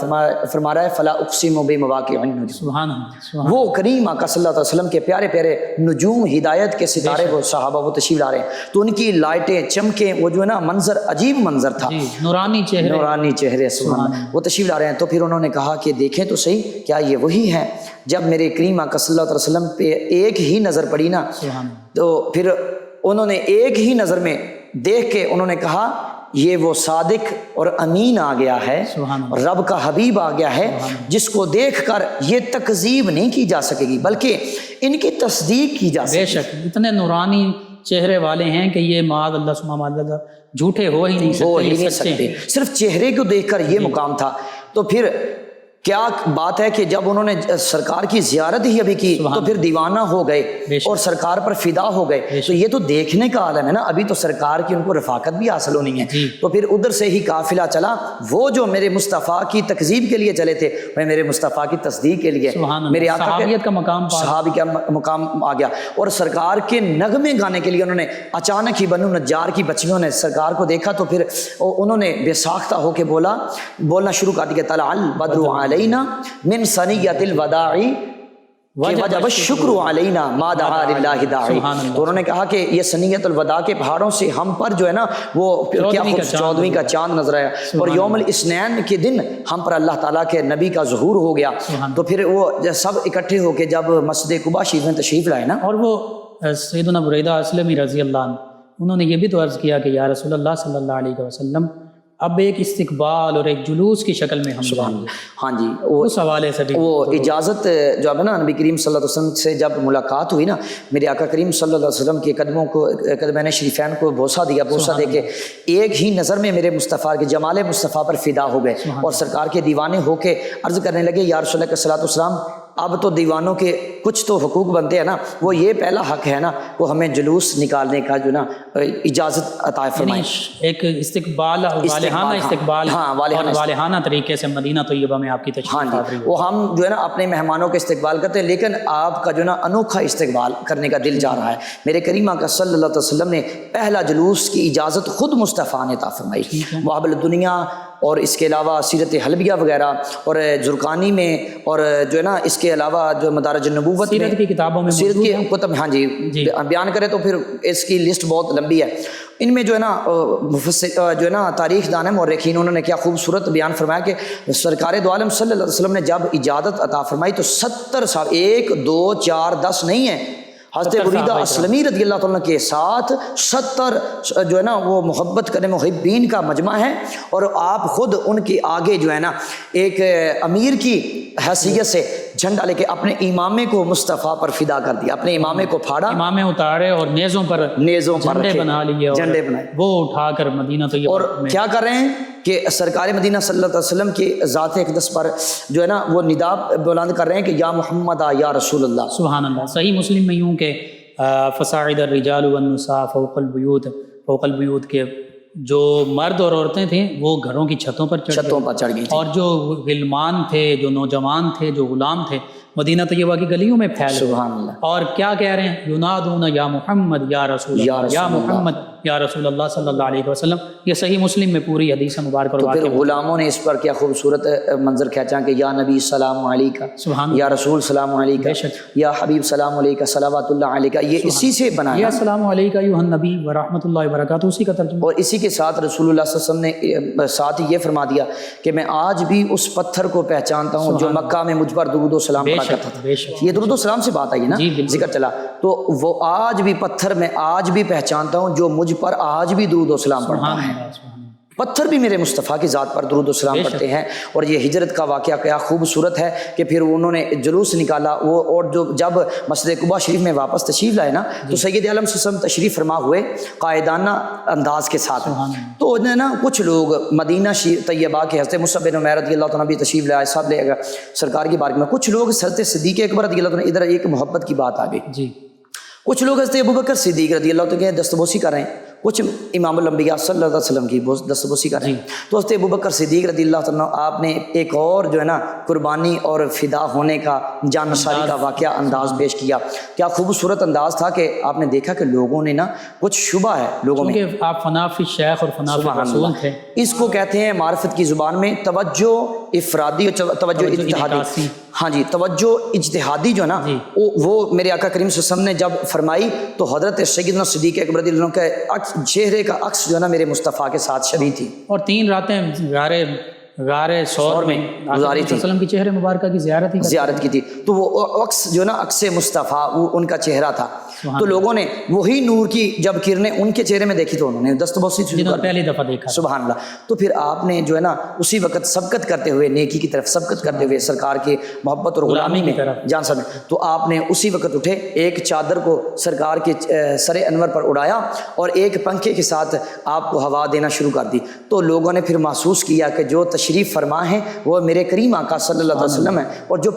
فرما رہا ہے فلا اقسم بمواقع النجوم، سبحان اللہ، وہ کریم آقا صلی اللہ علیہ وسلم کے پیارے پیارے نجوم ہدایت کے ستارے وہ صحابہ وہ تشریف لا رہے ہیں، تو ان کی لائٹیں چمکیں، وہ جو ہے نا منظر عجیب منظر تھا، نورانی چہرے، نورانی چہرے، سبحان اللہ، وہ تشریف لا رہے ہیں۔ تو پھر انہوں نے کہا کہ دیکھیں تو صحیح کیا یہ وہی ہے؟ جب میرے کریم آقا صلی اللہ علیہ وسلم پہ ایک ہی نظر پڑی نا، تو پھر انہوں نے ایک ہی نظر میں دیکھ کے انہوں نے کہا یہ وہ صادق اور امین آ گیا ہے، اور رب کا حبیب آ گیا ہے، جس کو دیکھ کر یہ تکذیب نہیں کی جا سکے گی بلکہ ان کی تصدیق کی جا سکے گی۔ بے شک اتنے نورانی چہرے والے ہیں کہ یہ معاذ اللہ سبحانہ اللہ جھوٹے ہو ہی نہیں سکتے، صرف چہرے کو دیکھ کر یہ مقام تھا۔ تو پھر کیا بات ہے کہ جب انہوں نے سرکار کی زیارت ہی ابھی کی تو پھر دیوانہ ہو گئے اور سرکار پر فدا ہو گئے، تو یہ تو دیکھنے کا عالم ہے نا، ابھی تو سرکار کی ان کو رفاقت بھی حاصل ہونی ہے۔ تو پھر ادھر سے ہی قافلہ چلا، وہ جو میرے مصطفیٰ کی تکذیب کے لیے چلے تھے وہ میرے مصطفیٰ کی تصدیق کے لیے، میرے آقا صحابیت کا مقام، صحابی کا مقام آ گیا، اور سرکار کے نغمے گانے کے لیے انہوں نے اچانک ہی بنو نجار کی بچیوں نے سرکار کو دیکھا تو پھر انہوں نے بے ساختہ ہو کے بولنا شروع کر دیا، طلع البدر علینا من ثنیۃ الوداع وجب الشکر علینا ما دعا للہ داعی۔ تو انہوں نے کہا کہ یہ سنیت الوداع کے پہاڑوں سے ہم پر جو ہے نا وہ کیا 14ویں کا چاند نظر آیا، اور یوم الاثنین کے دن ہم پر اللہ تعالیٰ کے نبی کا ظہور ہو گیا۔ تو پھر وہ سب اکٹھے ہو کے جب مسجد قباء شریف میں تشریف لائے نا، اور وہ سیدنا بریدہ اسلمی رضی اللہ عنہ انہوں نے یہ بھی تو عرض کیا کہ یا رسول اللہ صلی اللہ علیہ وسلم اب ایک استقبال اور ایک جلوس کی شکل میں ہم جائیں گے۔ ہاں جی، اس حوالے سے بھی وہ اجازت جو ہے نا نبی کریم صلی اللہ علیہ وسلم سے جب ملاقات ہوئی نا، میرے آقا کریم صلی اللہ علیہ وسلم کے قدمین شریفین کو بوسہ دیا، بوسہ دے کے ایک ہی نظر میں میرے مصطفیٰ کے جمال مصطفیٰ پر فدا ہو گئے اور سرکار کے دیوانے ہو کے عرض کرنے لگے یا رسول اللہ صلی اللہ علیہ وسلم اب تو دیوانوں کے کچھ تو حقوق بنتے ہیں نا، وہ یہ پہلا حق ہے نا وہ ہمیں جلوس نکالنے کا جو نا اجازت عطا فرمائے، ایک استقبال والہانہ استقبال اور والہانہ طریقے سے مدینہ طیبہ میں آپ کی تشریف آوری وہ ہم جو ہے نا اپنے مہمانوں کے استقبال کرتے ہیں، لیکن آپ کا جو نا انوکھا استقبال کرنے کا دل جا رہا ہے۔ میرے کریم آقا صلی اللہ علیہ وسلم نے پہلا جلوس کی اجازت خود مصطفیٰ نے عطا فرمائی، وہاب الدنیا اور اس کے علاوہ سیرت حلبیہ وغیرہ اور زرقانی میں، اور جو ہے نا اس کے علاوہ جو مدارج النبوت سیرت کی کتابوں میں، سیرت کی کتب ہاں جی بیان کرے تو پھر اس کی لسٹ بہت لمبی ہے۔ ان میں جو ہے نا جو ہے نا تاریخ دان مورخین انہوں نے کیا خوبصورت بیان فرمایا کہ سرکار دو عالم صلی اللہ علیہ وسلم نے جب اجازت عطا فرمائی تو 70 سال، 1 2 4 10 نہیں ہے، حضرت بریدہ اسلمی رضی اللہ عنہ کے ساتھ 70 جو ہے نا وہ محبت کرنے محبین کا مجمع ہے، اور آپ خود ان کے آگے جو ہے نا ایک امیر کی حیثیت سے جھنڈا لے کے اپنے امامے کو مصطفیٰ پر فدا کر دیا، اپنے امامے کو پھاڑا، امامے اتارے اور نیزوں پر جھنڈے بنا لیے، جھنڈے بنائے، وہ اٹھا کر مدینہ طیبہ اور کیا کر رہے ہیں کہ سرکار مدینہ صلی اللہ علیہ وسلم کی ذات اقدس پر جو ہے نا وہ ندا بلند کر رہے ہیں کہ یا محمد یا رسول اللہ۔ سبحان اللہ۔ صحیح مسلم میں یوں کہ فصاعد الرجال والنساء فوق البیوت کے جو مرد اور عورتیں تھیں وہ گھروں کی چھتوں پر چڑھ گئی تھی، اور جو غلمان تھے، جو نوجوان تھے، جو غلام تھے، مدینہ طیبہ کی گلیوں میں پھیل گئے، سبحان اللہ، اور کیا کہہ رہے ہیں؟ ینادون یا محمد یا رسول اللہ، یا محمد یا رسول اللہ صلی اللہ علیہ وسلم۔ یہ صحیح مسلم میں پوری حدیث مبارک اور تو پھر واقعہ۔ غلاموں نے اس پر کیا خوبصورت منظر کھینچا کہ یا نبی سلام علیکہ، سبحان اللہ، یا رسول سلام علیکہ، بے شک، یا حبیب سلام علیکہ، صلوات اللہ علیکہ، یہ اسی سے یا بنایا، السلام علیکہ ایھا النبی ورحمۃ اللہ وبرکاتہ، اسی کا ترجمہ۔ اور اسی کے ساتھ رسول اللہ صلی اللہ علیہ وسلم نے ساتھ ہی یہ فرما دیا کہ میں آج بھی اس پتھر کو پہچانتا ہوں جو مکہ میں مجھ پر درود و سلام بے پڑھا شک، کرتا تھا۔ بے شک، یہ درود و سلام سے بات آئی نا، جی بالکل، ذکر چلا، تو وہ آج بھی پتھر میں آج بھی پہچانتا ہوں جو مجھ پر آج بھی درود و سلام پڑھتا سبحان ہے۔ اللہ، سبحان اللہ۔ پتھر بھی میرے مصطفیٰ کی ذات پر درود و سلام بے شک۔ پڑھتے ہیں۔ اور یہ ہجرت کا واقعہ کیا خوبصورت ہے کہ پھر انہوں نے جلوس نکالا وہ، اور جب مسجد قباء شریف میں واپس تشریف لائے نا تو سید عالم صلی اللہ علیہ وسلم تشریف فرما ہوئے قائدانہ انداز کے ساتھ، تو نا کچھ لوگ مدینہ طیبہ کے حضرت مصعب بن عمیر رضی اللہ تعالیٰ بھی تشریف لائے ساتھ لے گئے سرکار کی بارگاہ میں، کچھ لوگ حضرت صدیق اکبر رضی اللہ تعالیٰ، ادھر ایک محبت کی بات آ گئی، جی، کچھ لوگ حضرت ابوبکر صدیق رضی اللہ تعالیٰ کے دستبوسی کر رہے ہیں، کچھ امام الانبیاء صلی اللہ علیہ وسلم کی دستبوسی کر رہے ہیں، تو حضرت ابوبکر صدیق رضی اللہ تعالیٰ آپ نے ایک اور جو ہے نا قربانی اور فدا ہونے کا، جان نثاری کا واقعہ انداز پیش کیا۔ کیا خوبصورت انداز تھا کہ آپ نے دیکھا کہ لوگوں نے نا کچھ شبہ ہے لوگوں میں، کیونکہ آپ فنا فی شیخ اور فنا فی رسول تھے، اس کو کہتے ہیں معرفت کی زبان میں توجہ افرادی اور توجہ اجتہادی، ہاں جی، توجہ اجتہادی جو ہے نا وہ میرے آقا کریم صلی اللہ علیہ وسلم نے جب فرمائی تو حضرت سیدنا صدیق اکبر رضی اللہ عنہ کے چہرے کا عکس جو ہے نا میرے مصطفیٰ کے ساتھ شبیہ تھی، اور 3 راتیں غار سور میں گزاری تھی، وسلم کی چہرے مبارکہ کی زیارت کی تھی، تو وہ عکس جو نا عکس مصطفیٰ وہ ان کا چہرہ تھا، تو لوگوں نے وہی نور کی جب کرنیں ان کے چہرے میں دیکھی تو انہوں نے دستبوسی پہلی دفعہ دیکھا، سبحان اللہ۔ تو پھر آپ نے جو ہے نا اسی وقت سبقت کرتے ہوئے، نیکی کی طرف سبقت کرتے ہوئے، سرکار کی محبت اور غلامی میں جان سکتے، تو آپ نے اسی وقت اٹھے، ایک چادر کو سرکار کے سر انور پر اڑایا اور ایک پنکھے کے ساتھ آپ کو ہوا دینا شروع کر دی، تو لوگوں نے پھر محسوس کیا کہ جو تشریف فرما ہیں وہ میرے کریم آقا صلی اللہ علیہ وسلم ہیں، اور جو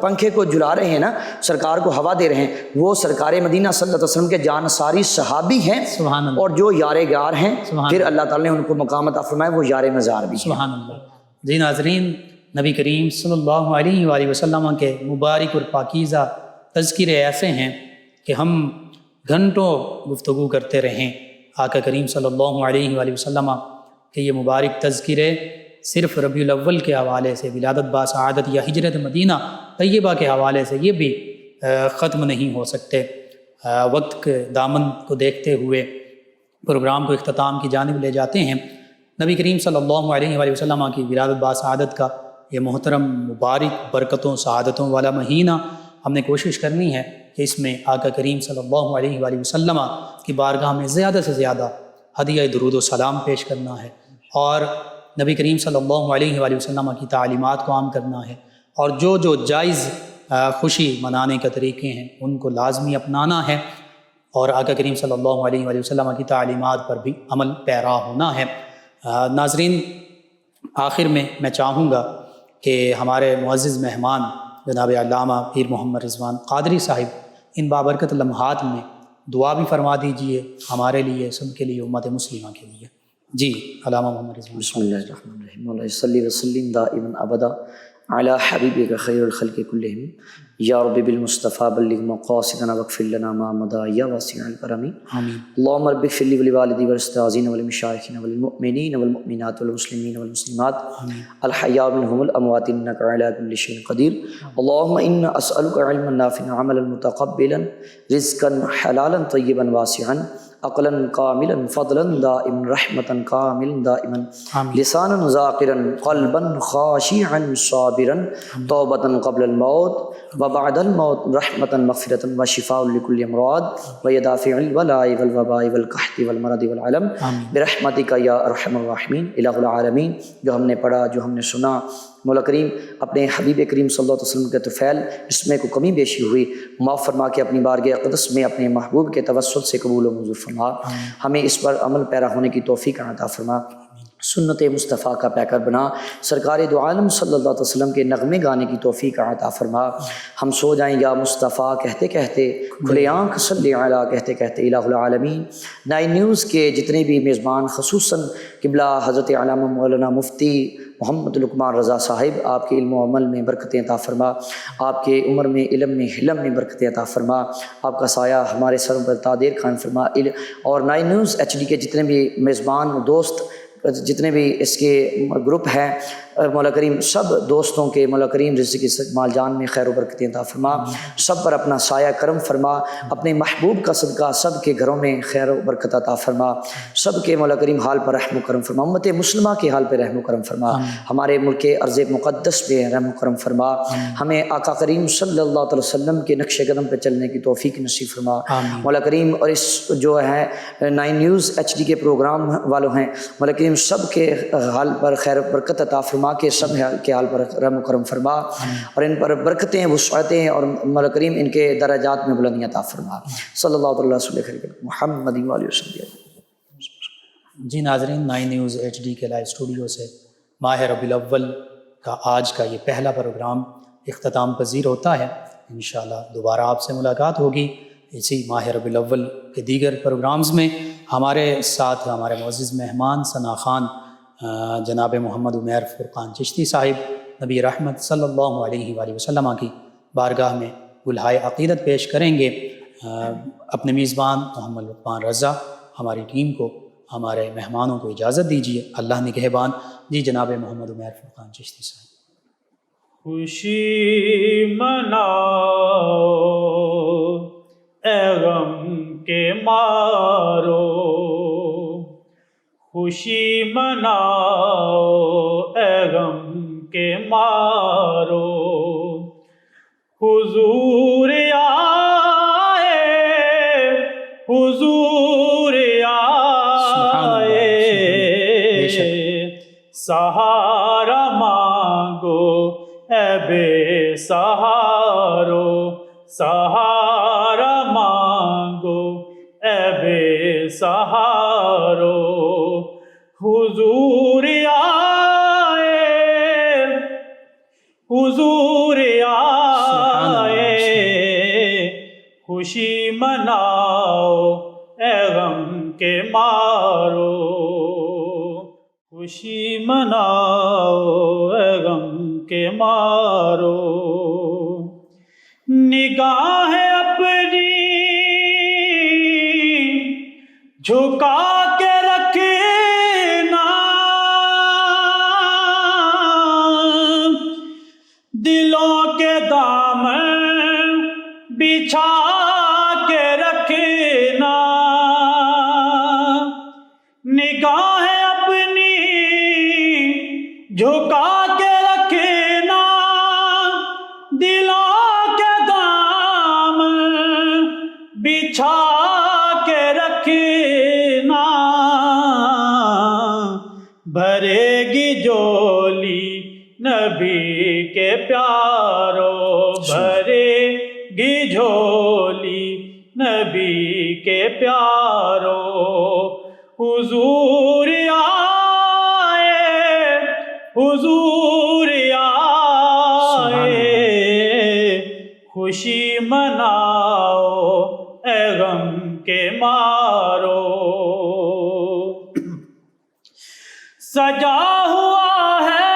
پنکھے کو جلا رہے ہیں نا، سرکار کو ہوا دے رہے ہیں، وہ سرکار مدینہ صلی اللہ علیہ وسلم کے جانثاری صحابی ہیں، سبحان اللہ، اور جو یار غار ہیں، پھر اللہ تعالیٰ نے ان کو مقام عطا فرمایا، وہ یار مزار بھی ہیں۔ سبحان اللہ۔ جی ناظرین، نبی کریم صلی اللہ علیہ وآلہ وسلم کے مبارک اور پاکیزہ تذکرے ایسے ہیں کہ ہم گھنٹوں گفتگو کرتے رہیں آقا کریم صلی اللہ علیہ وآلہ وسلم کہ یہ مبارک تذکرے صرف ربیع الاول کے حوالے سے، ولادت باسعادت یا ہجرت مدینہ طیبہ کے حوالے سے یہ بھی ختم نہیں ہو سکتے۔ وقت کے دامن کو دیکھتے ہوئے پروگرام کو اختتام کی جانب لے جاتے ہیں۔ نبی کریم صلی اللہ علیہ وآلہ وسلم کی ولادت باسعادت کا یہ محترم مبارک برکتوں سعادتوں والا مہینہ، ہم نے کوشش کرنی ہے کہ اس میں آقا کریم صلی اللہ علیہ وآلہ وسلم کی بارگاہ میں زیادہ سے زیادہ ہدیہ درود و سلام پیش کرنا ہے، اور نبی کریم صلی اللہ علیہ وآلہ وسلم کی تعلیمات کو عام کرنا ہے، اور جو جائز خوشی منانے کے طریقے ہیں ان کو لازمی اپنانا ہے، اور آقا کریم صلی اللہ علیہ وآلہ وسلم کی تعلیمات پر بھی عمل پیرا ہونا ہے۔ ناظرین، آخر میں چاہوں گا کہ ہمارے معزز مہمان جناب علامہ پیر محمد رضوان قادری صاحب ان بابرکت لمحات میں دعا بھی فرما دیجئے ہمارے لیے، سب کے لیے، امت مسلمہ کے لیے۔ جی علامہ محمد رضوان۔ بسم اللہ الرحمن الرحیم، مولا صلی وسلم دائما ابدا علی حبیبک خیر الخلق کلہم، یا رب بالمصطفیٰ بلغ مقاصدنا واغفر لنا ما مضى یا واسع الکرم، آمین۔ اللہم رب اغفر لی ولوالدی والاستاذین والمشایخین والمؤمنین والمؤمنات والمسلمین والمسلمات الحیاء منهم الاموات انک علی کل شیء قدیر، اللہم انا اسألک علما نافعا عملا متقبلا رزقا حلالا طیبا واسعا عقلا کاملا فضلا دائما رحمتا کاملا دائما لسانا ذاکرا قلبا خاشعا صابرا توبة قبل الموت وبعد الموت رحمتا مغفرتا وشفاء لكل امراض ويدافع البلاء والوباء والقحط والمرض والعلم برحمتک یا ارحم الراحمین۔ الہ العالمین، جو ہم نے پڑھا، جو ہم نے سنا، مولا کریم اپنے حبیب کریم صلی اللہ علیہ وسلم کے طفیل اس میں کو کمی بیشی ہوئی معاف فرما کے اپنی بارگاہ اقدس میں اپنے محبوب کے توسل سے قبول و منظور فرما، ہمیں اس پر عمل پیرا ہونے کی توفیق عطا فرما۔ سنت مصطفیٰ کا پیکر بنا، سرکار دو عالم صلی اللہ علیہ وسلم کے نغمے گانے کی توفیق عطا فرما۔ ہم سو جائیں یا مصطفیٰ کہتے کہتے، کھلے آنکھ صلی علیہ کہتے کہتے الہ العالمین۔ 9 نیوز کے جتنے بھی میزبان، خصوصاً قبلہ حضرت علامہ مولانا مفتی محمد لقمان رضا صاحب، آپ کے علم و عمل میں برکتیں عطا فرما، آپ کے عمر میں، علم میں، حلم میں برکتیں عطا فرما، آپ کا سایہ ہمارے سروں پر تا دیر قائم فرما۔ اور 9 نیوز HD کے جتنے بھی میزبان دوست، جتنے بھی اس کے گروپ ہیں، مولا کریم سب دوستوں کے مولا کریم رزق مال جان میں خیر و برکتیں عطا فرما، سب پر اپنا سایہ کرم فرما، اپنے محبوب کا صدقہ سب کے گھروں میں خیر و برکت عطا فرما، سب کے مولا کریم حال پر رحم و کرم فرما، امت مسلمہ کے حال پہ رحم و کرم فرما، ہمارے ملک ارض مقدس پہ رحم و کرم فرما، ہمیں آقا کریم صلی اللہ علیہ وسلم کے نقش قدم پہ چلنے کی توفیق نصیب فرما مولا کریم۔ اور اس جو ہے 9 نیوز HD کے پروگرام والوں ہیں، مولا کریم سب کے حال پر خیر و برکت عطا فرما، کہ سب کے حال پر رحم و کرم فرما، اور ان پر برکتیں، وسعتیں، اور مولا کریم ان کے درجات میں بلندیاں عطا فرما۔ صلی اللہ علیہ وسلم محمد وآلہ وسلم۔ جی ناظرین، 9 نیوز HD کے لائیو اسٹوڈیو سے ماہ ربیع الاول کا آج کا یہ پہلا پروگرام اختتام پذیر ہوتا ہے۔ انشاءاللہ دوبارہ آپ سے ملاقات ہوگی اسی ماہ ربیع الاول کے دیگر پروگرامز میں۔ ہمارے ساتھ ہمارے معزز مہمان ثنا خان جناب محمد عمیر فرقان چشتی صاحب نبی رحمت صلی اللہ علیہ وآلہ وسلم کی بارگاہ میں گلہائے عقیدت پیش کریں گے۔ اپنے میزبان محمد لقمان رضا، ہماری ٹیم کو، ہمارے مہمانوں کو اجازت دیجیے۔ اللہ نگہبان۔ جی جناب محمد عمیر فرقان چشتی صاحب۔ خوشی مناؤ اے غم کے مارو، خوشی مناؤ اے غم کے مارو، حضور آئے، حضور آئے، سہارا مانگو اے بے سہارو، سہارا مانگو اے بے سہارو، حضور آئے، حضور آئے، خوشی مناؤ اے غم کے مارو، خوشی مناؤ اے غم کے مارو، نگاہ اپنی جھکا کے رکھنا، دلوں کے دامن بچھا کے رکھنا، نگاہ اپنی جھکا کے رکھنا، دلوں کے دامن بچھا کے رکھنا، بھرے گی جولی نبی کے پیارو، بھرے گی جھولی نبی کے پیارو، حضور آئے، حضور آئے، خوشی مناؤ اے غم کے مارو، سجا ہوا ہے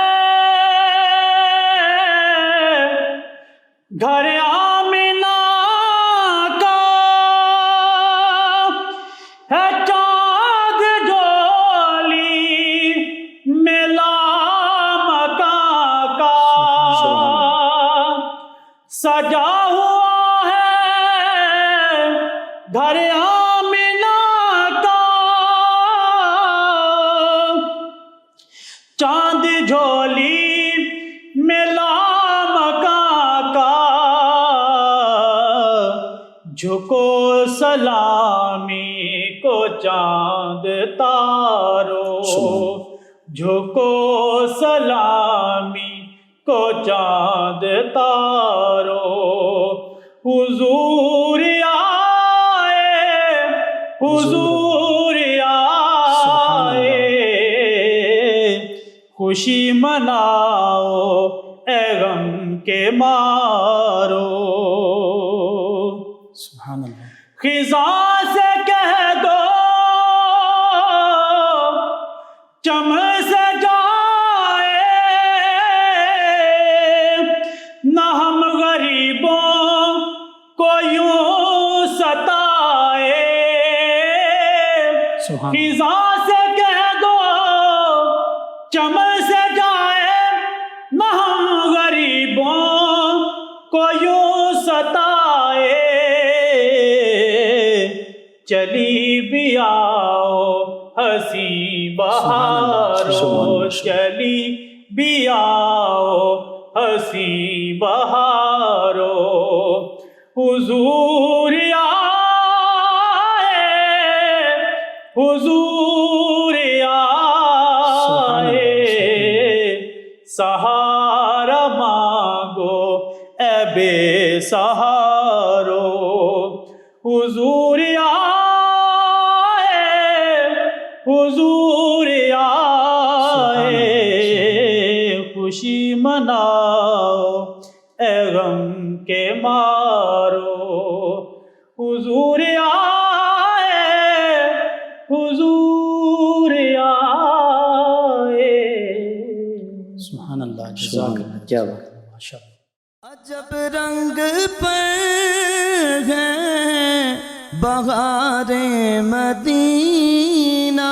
گھر آمنہ کا، ہے چاند جولی میں لامکاں کا، سجا ہوا ہے گھر آمنہ کا، چاند جھولی میں لامکاں کا، جھکو سلامی کو چاند تارو، جھکو سلامی کو چاند تارو، حضور آئے، حضور آئے، خوشی مناؤ اے غم کے مارو. سبحان اللہ. خزاں سے کہہ دو چم سے جائے نہ ہم غریبوں کو یوں ستائے. سبحان. خزاں سے کہہ دو چم سے جائے نہ ہم غریبوں کو یوں ستائے. چلی بھی آؤ ہنسی بہارو, چلی بھی آؤ ہنسی بہارو. حضور آئے, حضور آئے, سہارا مانگو اے بے سہارو. حضور آئے, حضور آئے, خوشی مناؤ اے غم کے مارو. حضور آئے, حضور آئے. سبحان اللہ. جزاک اللہ. کیا بات. ماشاء اللہ. عجب رنگ پر ہے بہار مدینہ.